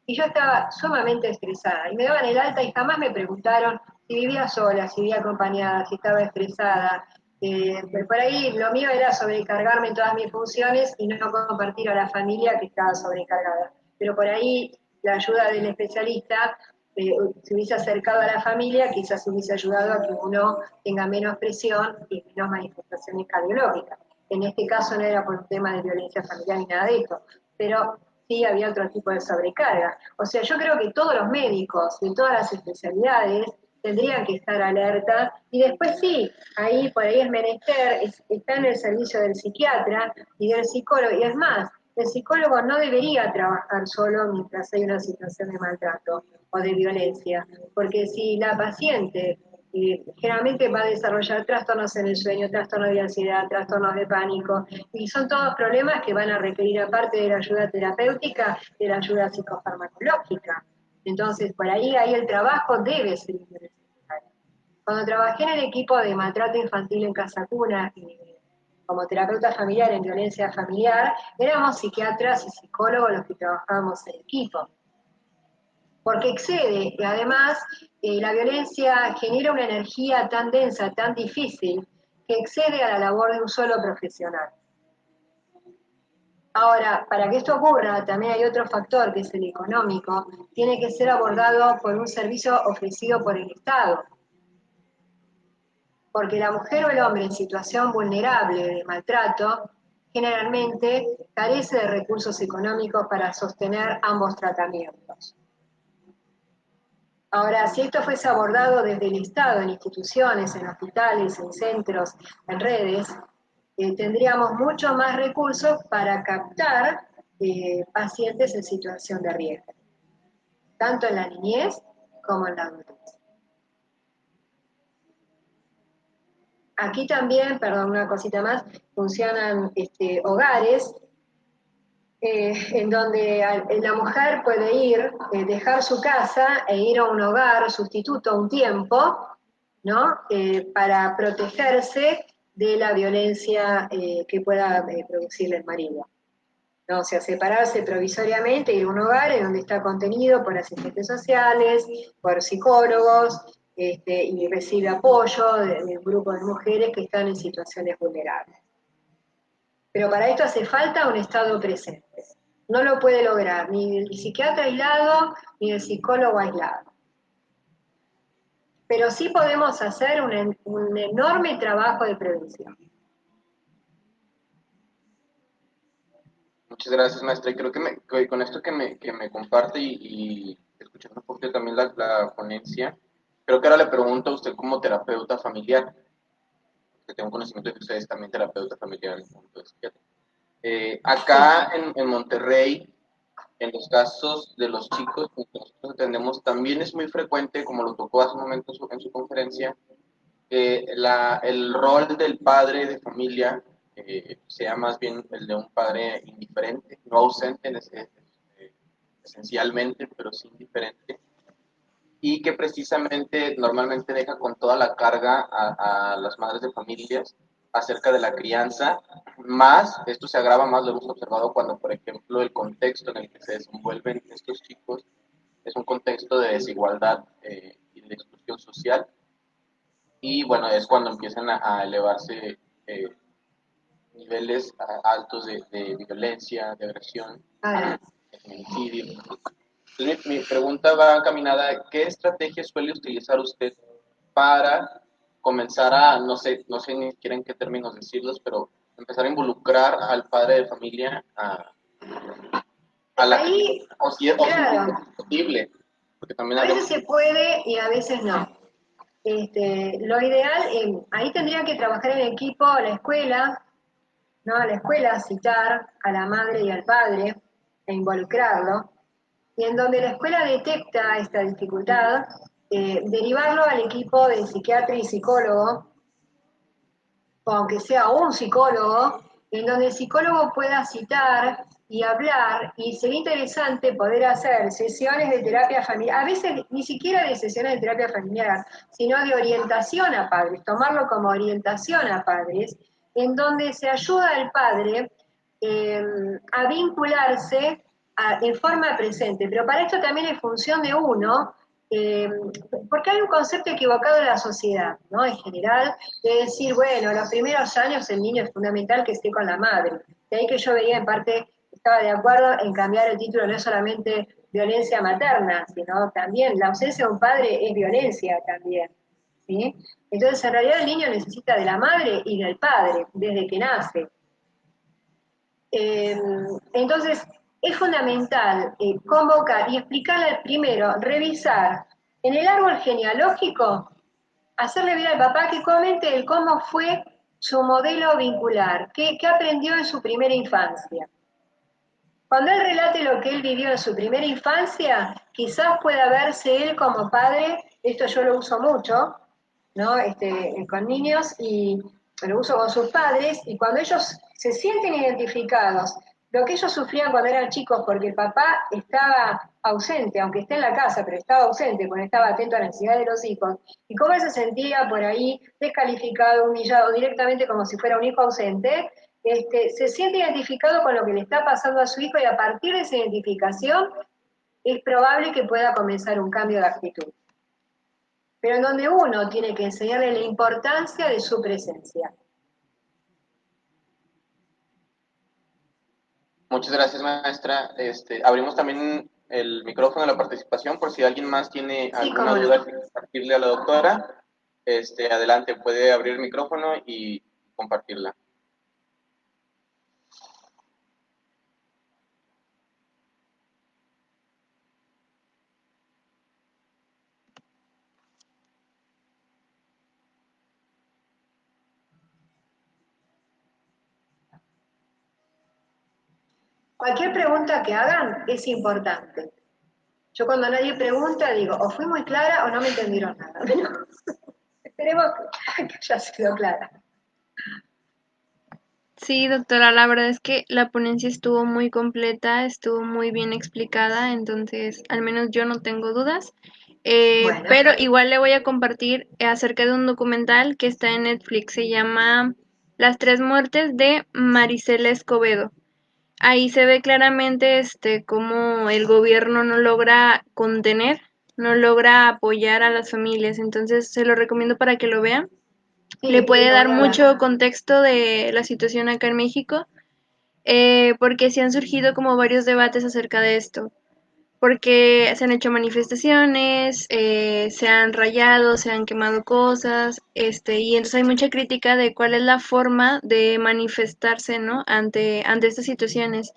Y yo estaba sumamente estresada y me daban el alta y jamás me preguntaron si vivía sola, si vivía acompañada, si estaba estresada. Por ahí lo mío era sobrecargarme en todas mis funciones y no compartir a la familia que estaba sobrecargada. Pero por ahí la ayuda del especialista se hubiese acercado a la familia, quizás hubiese ayudado a que uno tenga menos presión y menos manifestaciones cardiológicas. En este caso no era por un tema de violencia familiar ni nada de esto, pero sí había otro tipo de sobrecarga. O sea, yo creo que todos los médicos de todas las especialidades tendrían que estar alerta y después sí, ahí por ahí es menester, está en el servicio del psiquiatra y del psicólogo, y es más, el psicólogo no debería trabajar solo mientras hay una situación de maltrato o de violencia, porque si la paciente generalmente va a desarrollar trastornos en el sueño, trastornos de ansiedad, trastornos de pánico, y son todos problemas que van a requerir, aparte de la ayuda terapéutica, de la ayuda psicofarmacológica. Entonces, por ahí el trabajo debe ser interdisciplinario. Cuando trabajé en el equipo de maltrato infantil en Casa Cuna, como terapeuta familiar en violencia familiar, éramos psiquiatras y psicólogos los que trabajábamos en equipo. Porque excede, y además la violencia genera una energía tan densa, tan difícil, que excede a la labor de un solo profesional. Ahora, para que esto ocurra, también hay otro factor que es el económico, tiene que ser abordado por un servicio ofrecido por el Estado. Porque la mujer o el hombre en situación vulnerable de maltrato generalmente carece de recursos económicos para sostener ambos tratamientos. Ahora, si esto fuese abordado desde el Estado, en instituciones, en hospitales, en centros, en redes, tendríamos mucho más recursos para captar pacientes en situación de riesgo, tanto en la niñez como en la adultez. Aquí también, perdón, una cosita más, funcionan hogares en donde la mujer puede ir, dejar su casa e ir a un hogar sustituto un tiempo, ¿no? Para protegerse de la violencia que pueda producirle el marido. ¿No? O sea, separarse provisoriamente, ir a un hogar en donde está contenido por asistentes sociales, por psicólogos, y recibe apoyo de un grupo de mujeres que están en situaciones vulnerables. Pero para esto hace falta un Estado presente. No lo puede lograr ni el psiquiatra aislado, ni el psicólogo aislado. Pero sí podemos hacer un enorme trabajo de prevención. Muchas gracias, maestra. Y creo que con esto que me comparte y escuchando un poquito también la ponencia, creo que ahora le pregunto a usted como terapeuta familiar, que tengo un conocimiento de que usted es también terapeuta familiar en el punto de psiquiatra. Acá en Monterrey, en los casos de los chicos que nosotros atendemos, también es muy frecuente, como lo tocó hace un momento en su conferencia, el rol del padre de familia sea más bien el de un padre indiferente, no ausente esencialmente, pero sí indiferente, y que precisamente normalmente deja con toda la carga a las madres de familias acerca de la crianza, más, esto se agrava más, lo hemos observado cuando, por ejemplo, el contexto en el que se desenvuelven estos chicos es un contexto de desigualdad y de exclusión social, y bueno, es cuando empiezan a elevarse niveles altos de violencia, de agresión, Claro. de feminicidio. Entonces, mi pregunta va encaminada a qué estrategia suele utilizar usted para comenzar a, no sé ni siquiera en qué términos decirlos, pero empezar a involucrar al padre de familia a la Ahí, crianza, o si es claro, posible, porque también a veces habría... se puede y a veces no. Lo ideal, ahí tendría que trabajar en equipo la escuela, ¿no? A la escuela citar a la madre y al padre e involucrarlo. Y en donde la escuela detecta esta dificultad, derivarlo al equipo de psiquiatra y psicólogo, o aunque sea un psicólogo, en donde el psicólogo pueda citar y hablar, y sería interesante poder hacer sesiones de terapia familiar, a veces ni siquiera de sesiones de terapia familiar, sino de orientación a padres, tomarlo como orientación a padres, en donde se ayuda al padre eh, a vincularse en forma presente, pero para esto también es función de uno, eh, porque hay un concepto equivocado en la sociedad, ¿no? En general, de decir, bueno, los primeros años el niño es fundamental que esté con la madre. De ahí que yo veía en parte, estaba de acuerdo en cambiar el título, no es solamente violencia materna, sino también la ausencia de un padre es violencia también. ¿Sí? Entonces, en realidad el niño necesita de la madre y del padre desde que nace. Entonces, es fundamental convocar y explicarle primero, revisar en el árbol genealógico, hacerle ver al papá que comente el cómo fue su modelo vincular, qué aprendió en su primera infancia. Cuando él relate lo que él vivió en su primera infancia, quizás pueda verse él como padre, esto yo lo uso mucho, ¿no? Con niños y lo uso con sus padres, y cuando ellos se sienten identificados, lo que ellos sufrían cuando eran chicos porque el papá estaba ausente, aunque esté en la casa, pero estaba ausente porque estaba atento a la necesidad de los hijos, y cómo él se sentía por ahí descalificado, humillado, directamente como si fuera un hijo ausente, se siente identificado con lo que le está pasando a su hijo, y a partir de esa identificación es probable que pueda comenzar un cambio de actitud. Pero en donde uno tiene que enseñarle la importancia de su presencia. Muchas gracias, maestra. Abrimos también el micrófono de la participación por si alguien más tiene Sí, alguna cómo no. duda que compartirle a la doctora. Adelante, puede abrir el micrófono y compartirla. Cualquier pregunta que hagan es importante. Yo cuando nadie pregunta digo, o fui muy clara o no me entendieron nada. Pero esperemos que haya sido clara. Sí, doctora, la verdad es que la ponencia estuvo muy completa, estuvo muy bien explicada, entonces al menos yo no tengo dudas. Bueno, Pero igual le voy a compartir acerca de un documental que está en Netflix, se llama Las tres muertes de Marisela Escobedo. Ahí se ve claramente cómo el gobierno no logra contener, no logra apoyar a las familias, entonces se lo recomiendo para que lo vean. Le sí, puede lo dar voy a ver. mucho contexto de la situación acá en México, porque sí han surgido como varios debates acerca de esto, porque se han hecho manifestaciones, se han rayado, se han quemado cosas, y entonces hay mucha crítica de cuál es la forma de manifestarse, ¿no? Ante estas situaciones.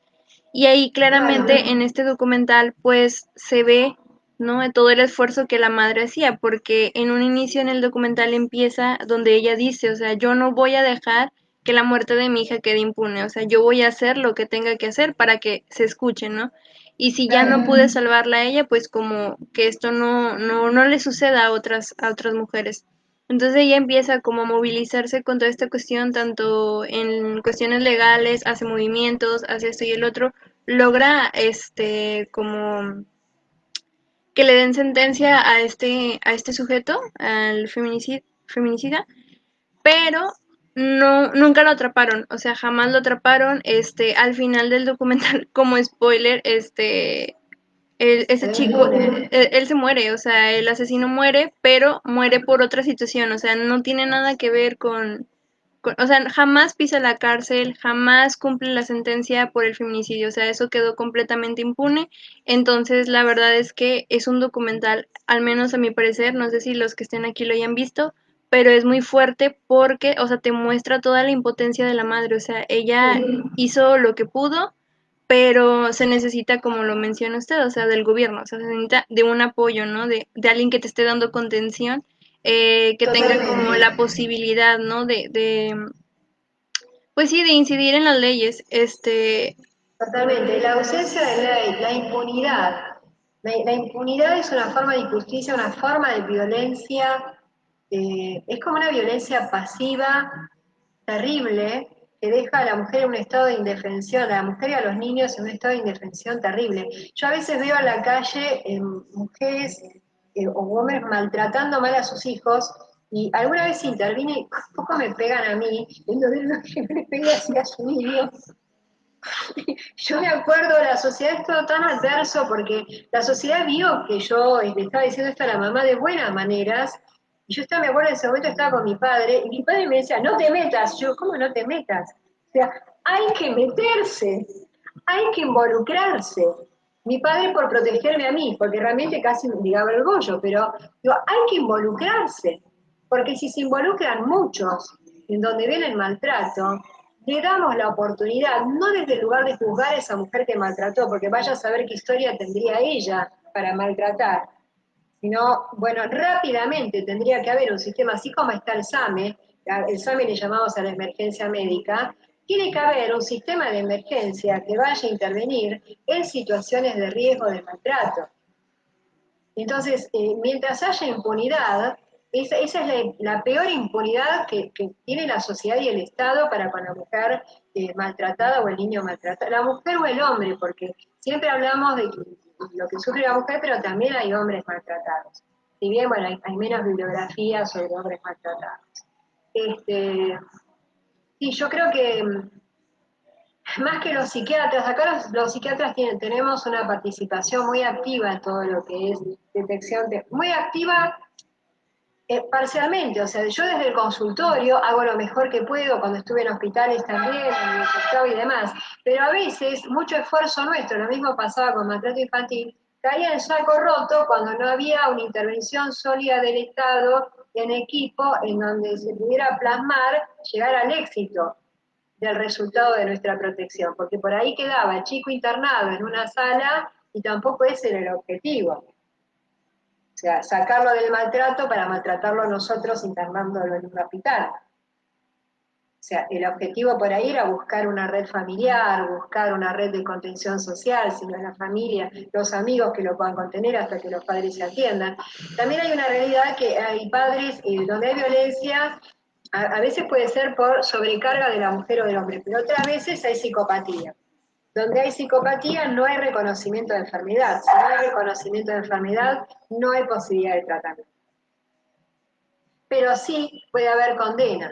Y ahí Claro, claramente en este documental pues se ve, ¿no? Todo el esfuerzo que la madre hacía, porque en un inicio en el documental empieza donde ella dice, o sea, yo no voy a dejar que la muerte de mi hija quede impune, o sea, yo voy a hacer lo que tenga que hacer para que se escuche, ¿no? Y si ya no claro. pude salvarla a ella, pues como que esto no le suceda a otras mujeres. Entonces ella empieza como a movilizarse con toda esta cuestión, tanto en cuestiones legales, hace movimientos, hace esto y el otro, logra como que le den sentencia a este sujeto, al feminicida, pero no, nunca lo atraparon, o sea, jamás lo atraparon. Al final del documental, como spoiler, ese chico, él se muere, o sea, el asesino muere, pero muere por otra situación, o sea, no tiene nada que ver o sea, jamás pisa la cárcel, jamás cumple la sentencia por el feminicidio, o sea, eso quedó completamente impune. Entonces, la verdad es que es un documental, al menos a mi parecer, no sé si los que estén aquí lo hayan visto, pero es muy fuerte porque, o sea, te muestra toda la impotencia de la madre, o sea, ella hizo lo que pudo, pero se necesita, como lo menciona usted, o sea, del gobierno, o sea, se necesita de un apoyo, ¿no? De alguien que te esté dando contención, que tenga como Totalmente. la posibilidad, ¿no? Pues sí, de incidir en las leyes. Totalmente. La ausencia de ley, la impunidad. La impunidad es una forma de injusticia, una forma de violencia. Es como una violencia pasiva, terrible, que deja a la mujer en un estado de indefensión, a la mujer y a los niños en un estado de indefensión terrible. Yo a veces veo en la calle mujeres o hombres maltratando mal a sus hijos y alguna vez intervine y un poco me pegan a mí, viendo que no le pegué así a su niño. Yo me acuerdo, la sociedad es todo tan adverso porque la sociedad vio que yo le estaba diciendo esto a la mamá de buenas maneras. Y yo estaba, me acuerdo, en ese momento estaba con mi padre y mi padre me decía, no te metas. Yo, ¿cómo no te metas? O sea, hay que meterse, hay que involucrarse. Mi padre por protegerme a mí, porque realmente casi me ligaba el bollo, pero digo, hay que involucrarse, porque si se involucran muchos en donde viene el maltrato, le damos la oportunidad, no desde el lugar de juzgar a esa mujer que maltrató, porque vaya a saber qué historia tendría ella para maltratar, sino, bueno, rápidamente tendría que haber un sistema, así como está el SAME le llamamos a la emergencia médica, tiene que haber un sistema de emergencia que vaya a intervenir en situaciones de riesgo de maltrato. Entonces, mientras haya impunidad, esa es la peor impunidad que tiene la sociedad y el Estado para con la mujer maltratada o el niño maltratado, la mujer o el hombre, porque siempre hablamos de lo que sufre la mujer, pero también hay hombres maltratados. Si bien, bueno, hay menos bibliografía sobre hombres maltratados. Sí, yo creo que más que los psiquiatras, acá los psiquiatras tenemos una participación muy activa en todo lo que es detección, muy activa parcialmente, o sea, yo desde el consultorio hago lo mejor que puedo, cuando estuve en hospitales también, en el infectado y demás, pero a veces mucho esfuerzo nuestro, lo mismo pasaba con maltrato infantil, caía en saco roto cuando no había una intervención sólida del Estado en equipo en donde se pudiera plasmar, llegar al éxito del resultado de nuestra protección, porque por ahí quedaba el chico internado en una sala y tampoco ese era el objetivo. O sea, sacarlo del maltrato para maltratarlo nosotros internándolo en un hospital. O sea, el objetivo por ahí era buscar una red familiar, buscar una red de contención social, si no es la familia, los amigos que lo puedan contener hasta que los padres se atiendan. También hay una realidad que hay padres donde hay violencia, a veces puede ser por sobrecarga de la mujer o del hombre, pero otras veces hay psicopatía. Donde hay psicopatía no hay reconocimiento de enfermedad. Si no hay reconocimiento de enfermedad, no hay posibilidad de tratamiento. Pero sí puede haber condena.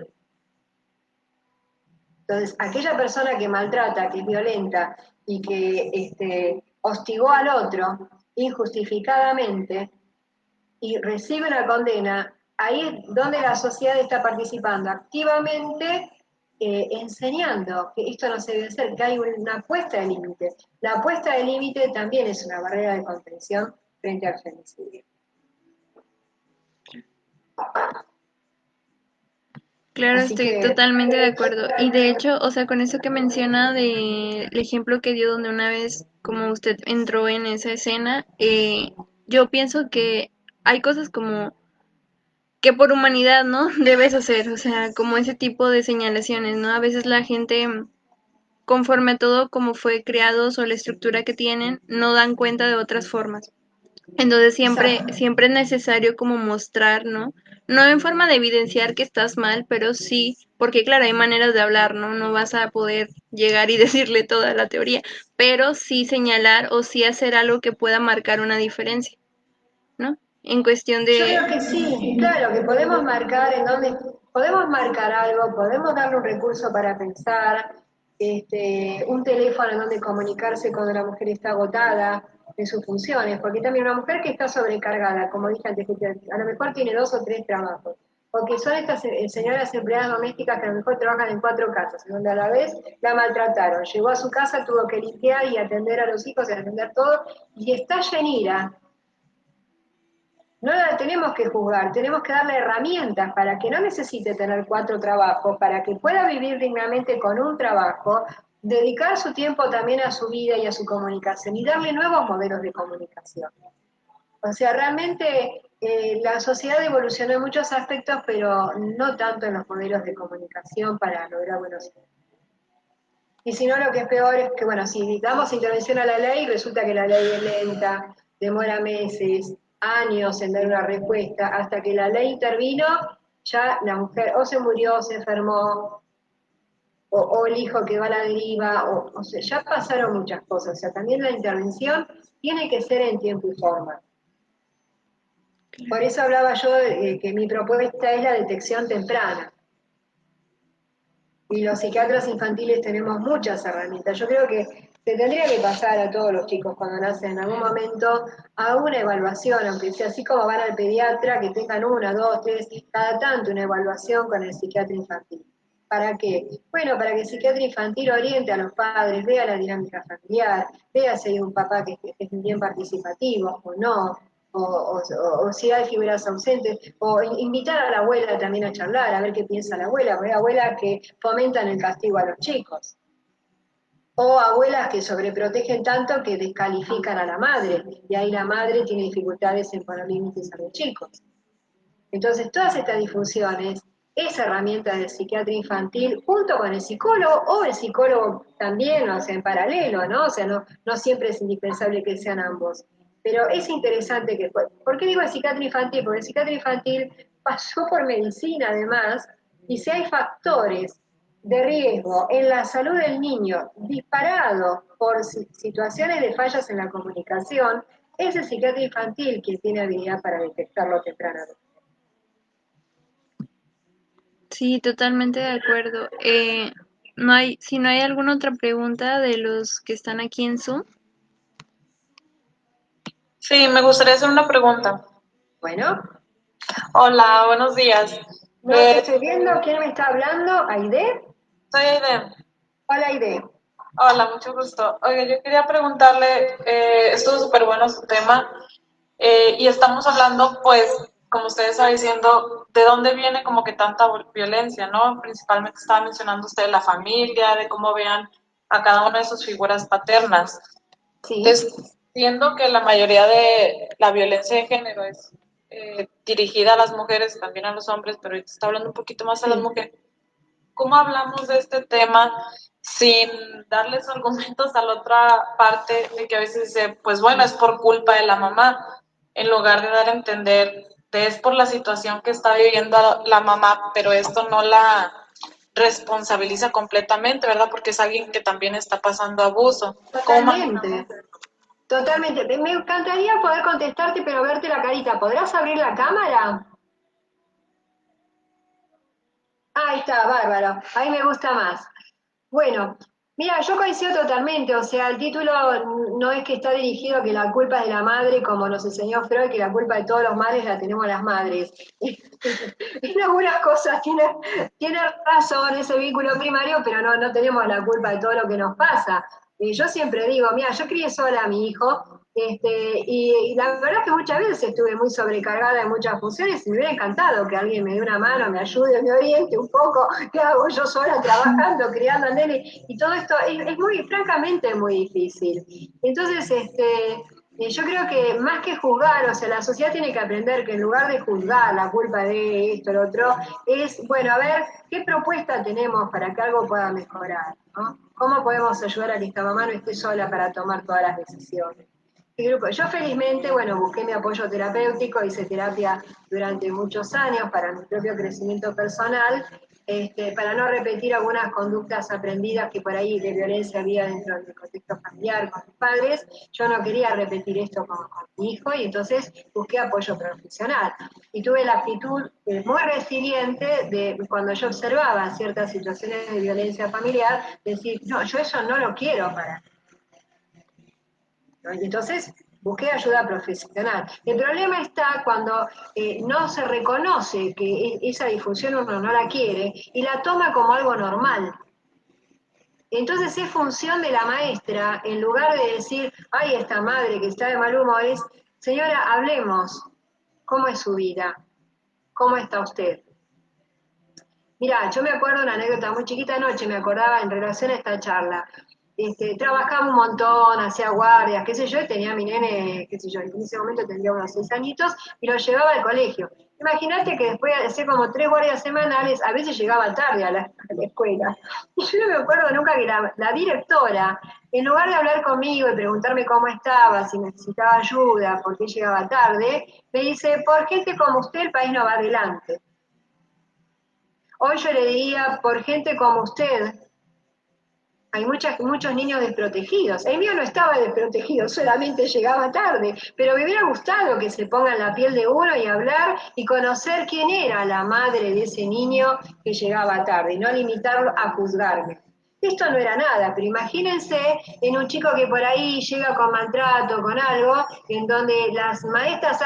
Entonces, aquella persona que maltrata, que es violenta y que hostigó al otro injustificadamente y recibe una condena, ahí es donde la sociedad está participando activamente, enseñando que esto no se debe hacer, que hay una puesta de límites. La puesta de límite también es una barrera de contención frente al femicidio. Claro, Así estoy que totalmente de acuerdo. Y de hecho, o sea, con eso que menciona del ejemplo que dio donde una vez, como usted entró en esa escena, yo pienso que hay cosas como que por humanidad, ¿no? Debes hacer, o sea, como ese tipo de señalaciones, ¿no? A veces la gente, conforme a todo como fue creados o la estructura que tienen, no dan cuenta de otras formas. Entonces exacto. siempre es necesario como mostrar, ¿no? No en forma de evidenciar que estás mal, pero sí, porque claro, hay maneras de hablar, ¿no? No vas a poder llegar y decirle toda la teoría, pero sí señalar o sí hacer algo que pueda marcar una diferencia, ¿no? En cuestión Yo de, creo que sí, claro, que podemos marcar en dónde. podemos marcar algo, podemos darle un recurso para pensar, un teléfono en donde comunicarse cuando la mujer está agotada de sus funciones, porque también una mujer que está sobrecargada, como dije antes, que a lo mejor tiene 2 o 3 trabajos, o que son estas señoras empleadas domésticas que a lo mejor trabajan en 4 casas, en donde a la vez la maltrataron, llegó a su casa, tuvo que limpiar y atender a los hijos y atender todo, y está llenita. No la tenemos que juzgar, tenemos que darle herramientas para que no necesite tener 4 trabajos, para que pueda vivir dignamente con un trabajo, dedicar su tiempo también a su vida y a su comunicación y darle nuevos modelos de comunicación. O sea, realmente la sociedad evolucionó en muchos aspectos, pero no tanto en los modelos de comunicación para lograr buenos efectos. Y si no, lo que es peor es que, bueno, si damos intervención a la ley, resulta que la ley es lenta, demora meses, años en dar una respuesta, hasta que la ley intervino, ya la mujer o se murió, o se enfermó, o el hijo quedó a la deriva, o sea, ya pasaron muchas cosas. O sea, también la intervención tiene que ser en tiempo y forma. Por eso hablaba yo de que mi propuesta es la detección temprana. Y los psiquiatras infantiles tenemos muchas herramientas. Yo creo que se tendría que pasar a todos los chicos cuando nacen en algún momento a una evaluación, aunque sea así como van al pediatra, que tengan 1, 2, 3, cada tanto una evaluación con el psiquiatra infantil. ¿Para qué? Bueno, para que el psiquiatra infantil oriente a los padres, vea la dinámica familiar, vea si hay un papá que es bien participativo o no, o si hay figuras ausentes, o invitar a la abuela también a charlar, a ver qué piensa la abuela, porque hay abuelas que fomentan el castigo a los chicos, o abuelas que sobreprotegen tanto que descalifican a la madre, y ahí la madre tiene dificultades en poner límites a los chicos. Entonces, todas estas disfunciones, esa herramienta del psiquiatra infantil, junto con el psicólogo, o el psicólogo también, o sea, en paralelo, ¿no? O sea, no siempre es indispensable que sean ambos. Pero es interesante que, ¿por qué digo el psiquiatra infantil? Porque el psiquiatra infantil pasó por medicina además, y si hay factores de riesgo en la salud del niño disparado por situaciones de fallas en la comunicación, es el psiquiatra infantil quien tiene habilidad para detectarlo tempranamente. Sí, totalmente de acuerdo. Si no hay alguna otra pregunta de los que están aquí en Zoom. Sí, me gustaría hacer una pregunta. Bueno, Hola, buenos días. no te estoy viendo. ¿Quién me está hablando? ¿Aide? Soy Aide. Hola, Aide. Hola, mucho gusto. Oye, yo quería preguntarle, estuvo súper bueno su tema, y estamos hablando, pues, como usted estaba diciendo, de dónde viene como que tanta violencia, ¿no? Principalmente estaba mencionando usted la familia, de cómo vean a cada una de sus figuras paternas. Sí. Siendo que la mayoría de la violencia de género es dirigida a las mujeres, también a los hombres, pero ahorita está hablando un poquito más a las mujeres. ¿Cómo hablamos de este tema sin darles argumentos a la otra parte de que a veces dice, pues bueno, es por culpa de la mamá, en lugar de dar a entender de es por la situación que está viviendo la mamá, pero esto no la responsabiliza completamente, ¿verdad? Porque es alguien que también está pasando abuso. Totalmente. Totalmente. Me encantaría poder contestarte, pero verte la carita. ¿Podrás abrir la cámara? Ahí está, bárbaro. Ahí me gusta más. Bueno, mira, yo coincido totalmente, o sea, el título no es que está dirigido a que la culpa es de la madre, como nos enseñó Freud, que la culpa de todos los males la tenemos las madres. En algunas cosas tiene razón ese vínculo primario, pero no tenemos la culpa de todo lo que nos pasa. Yo siempre digo, mira, yo crié sola a mi hijo, y la verdad es que muchas veces estuve muy sobrecargada en muchas funciones y me hubiera encantado que alguien me dé una mano, me ayude, me oriente un poco, qué hago yo sola trabajando, criando a nene, y todo esto es muy, francamente, muy difícil. Entonces, yo creo que más que juzgar, o sea, la sociedad tiene que aprender que en lugar de juzgar la culpa de esto, lo otro, es, bueno, a ver, ¿qué propuesta tenemos para que algo pueda mejorar? ¿No? ¿Cómo podemos ayudar a que esta mamá no esté sola para tomar todas las decisiones? Yo felizmente, bueno, busqué mi apoyo terapéutico, hice terapia durante muchos años para mi propio crecimiento personal, para no repetir algunas conductas aprendidas que por ahí de violencia había dentro del contexto familiar con mis padres. Yo no quería repetir esto con mi hijo y entonces busqué apoyo profesional. Y tuve la actitud muy resiliente de cuando yo observaba ciertas situaciones de violencia familiar, decir, no, yo eso no lo quiero para mí. ¿No? Y entonces busqué ayuda profesional. El problema está cuando no se reconoce que esa disfunción uno no la quiere y la toma como algo normal. Entonces es función de la maestra, en lugar de decir, ay, esta madre que está de mal humor, es, señora, hablemos, ¿cómo es su vida? ¿Cómo está usted? Mirá, yo me acuerdo una anécdota muy chiquita anoche, me acordaba en relación a esta charla. Trabajaba un montón, hacía guardias, qué sé yo, y tenía a mi nene, qué sé yo, en ese momento tendría unos 6 añitos, y lo llevaba al colegio. Imagínate que después de hacer como 3 guardias semanales, a veces llegaba tarde a la escuela. Y yo no me acuerdo nunca que la directora, en lugar de hablar conmigo y preguntarme cómo estaba, si necesitaba ayuda, por qué llegaba tarde, me dice, por gente como usted el país no va adelante. Hoy yo le diría, por gente como usted, hay muchos niños desprotegidos. El mío no estaba desprotegido, solamente llegaba tarde, pero me hubiera gustado que se ponga en la piel de uno y hablar y conocer quién era la madre de ese niño que llegaba tarde, y no limitarlo a juzgarme. Esto no era nada, pero imagínense en un chico que por ahí llega con maltrato, con algo, en donde las maestras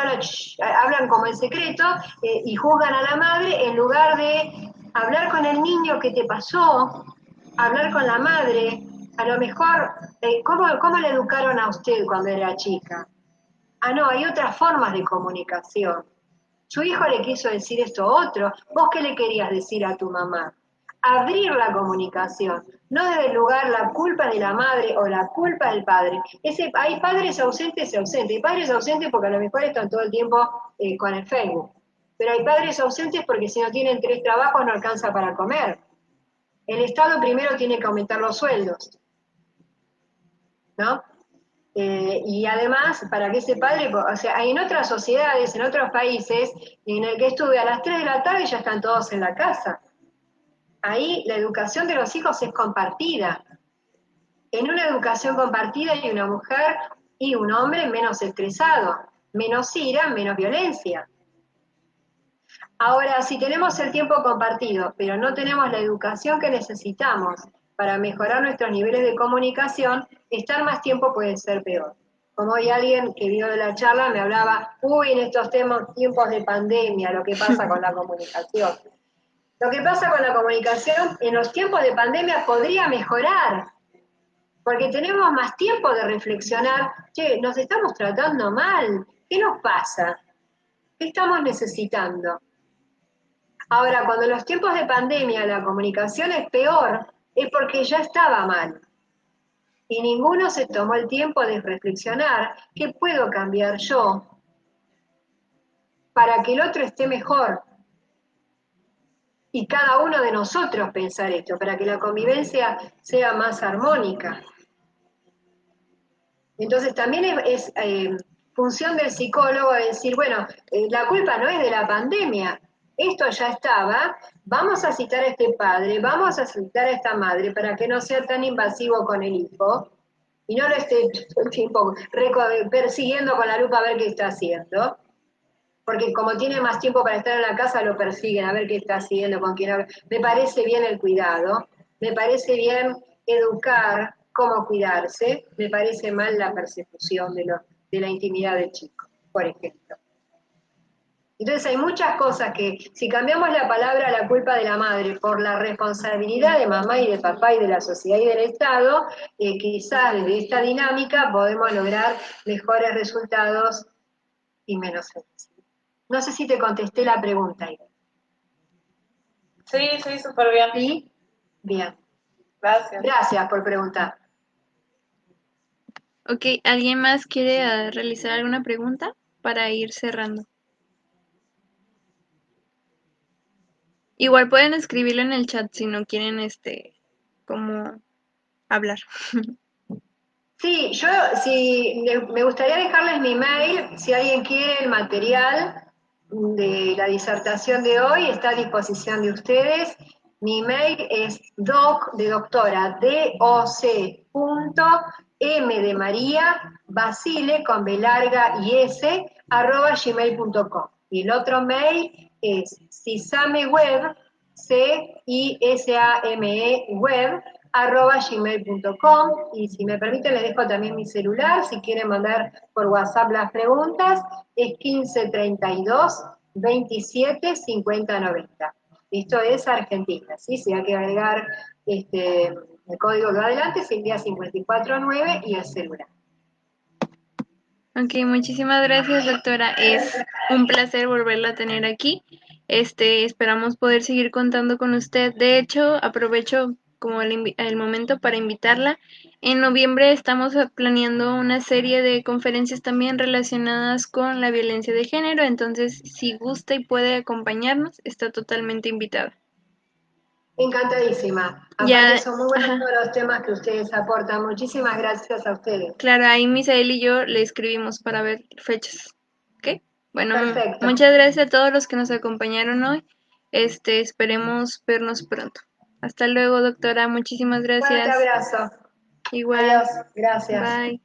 hablan como en secreto y juzgan a la madre en lugar de hablar con el niño que te pasó, hablar con la madre, a lo mejor, ¿cómo le educaron a usted cuando era chica? Ah, no, hay otras formas de comunicación. Su hijo le quiso decir esto otro, ¿vos qué le querías decir a tu mamá? Abrir la comunicación, no desde el lugar la culpa de la madre o la culpa del padre. Hay padres ausentes y ausentes. Hay padres ausentes porque a lo mejor están todo el tiempo con el Facebook. Pero hay padres ausentes porque si no tienen 3 trabajos no alcanza para comer. El Estado primero tiene que aumentar los sueldos, ¿no? Y además, para que ese padre, o sea, en otras sociedades, en otros países, en el que estuve a las 3 de la tarde ya están todos en la casa. Ahí la educación de los hijos es compartida. En una educación compartida hay una mujer y un hombre menos estresado, menos ira, menos violencia. Ahora, si tenemos el tiempo compartido, pero no tenemos la educación que necesitamos para mejorar nuestros niveles de comunicación, estar más tiempo puede ser peor. Como hoy alguien que vio de la charla me hablaba, en estos tiempos de pandemia, lo que pasa con la comunicación. Lo que pasa con la comunicación en los tiempos de pandemia podría mejorar, porque tenemos más tiempo de reflexionar, che, nos estamos tratando mal, ¿qué nos pasa? ¿Qué estamos necesitando? Ahora, cuando en los tiempos de pandemia la comunicación es peor, es porque ya estaba mal. Y ninguno se tomó el tiempo de reflexionar qué puedo cambiar yo para que el otro esté mejor. Y cada uno de nosotros pensar esto, para que la convivencia sea más armónica. Entonces también es función del psicólogo decir, bueno, la culpa no es de la pandemia, esto ya estaba, vamos a citar a este padre, vamos a citar a esta madre para que no sea tan invasivo con el hijo y no lo esté todo el tiempo persiguiendo con la lupa a ver qué está haciendo, porque como tiene más tiempo para estar en la casa lo persiguen a ver qué está haciendo, con quién habla. Me parece bien el cuidado, me parece bien educar cómo cuidarse, me parece mal la persecución de la intimidad del chico, por ejemplo. Entonces hay muchas cosas que, si cambiamos la palabra la culpa de la madre por la responsabilidad de mamá y de papá y de la sociedad y del Estado, quizás desde esta dinámica podemos lograr mejores resultados y menos felicidad. No sé si te contesté la pregunta, Iván. Sí, súper bien. ¿Sí? Bien. Gracias. Gracias por preguntar. Ok, ¿alguien más quiere realizar alguna pregunta para ir cerrando? Igual pueden escribirlo en el chat si no quieren, como hablar. Sí, me gustaría dejarles mi mail, si alguien quiere el material de la disertación de hoy, está a disposición de ustedes. Mi email es doc de doctora, doc punto m de María, Basile con B larga y S, @gmail.com. Y el otro mail es cisameweb, CISAME web, @gmail.com. Y si me permiten, les dejo también mi celular. Si quieren mandar por WhatsApp las preguntas, es 1532 27 50 90. Esto es Argentina, ¿sí? Si hay que agregar el código de adelante, sería 549 y el celular. Ok, muchísimas gracias, doctora. Es un placer volverla a tener aquí. Esperamos poder seguir contando con usted. De hecho, aprovecho como el momento para invitarla. En noviembre estamos planeando una serie de conferencias también relacionadas con la violencia de género, entonces si gusta y puede acompañarnos, está totalmente invitada. Encantadísima. Ya, Aparte son muy buenos ajá, todos los temas que ustedes aportan. Muchísimas gracias a ustedes. claro, ahí Misael y yo le escribimos para ver fechas. ¿Ok? Bueno, Perfecto. muchas gracias a todos los que nos acompañaron hoy. Esperemos vernos pronto. Hasta luego, doctora. Muchísimas Fuerte gracias. abrazo. Igual. Adiós. Gracias. Bye.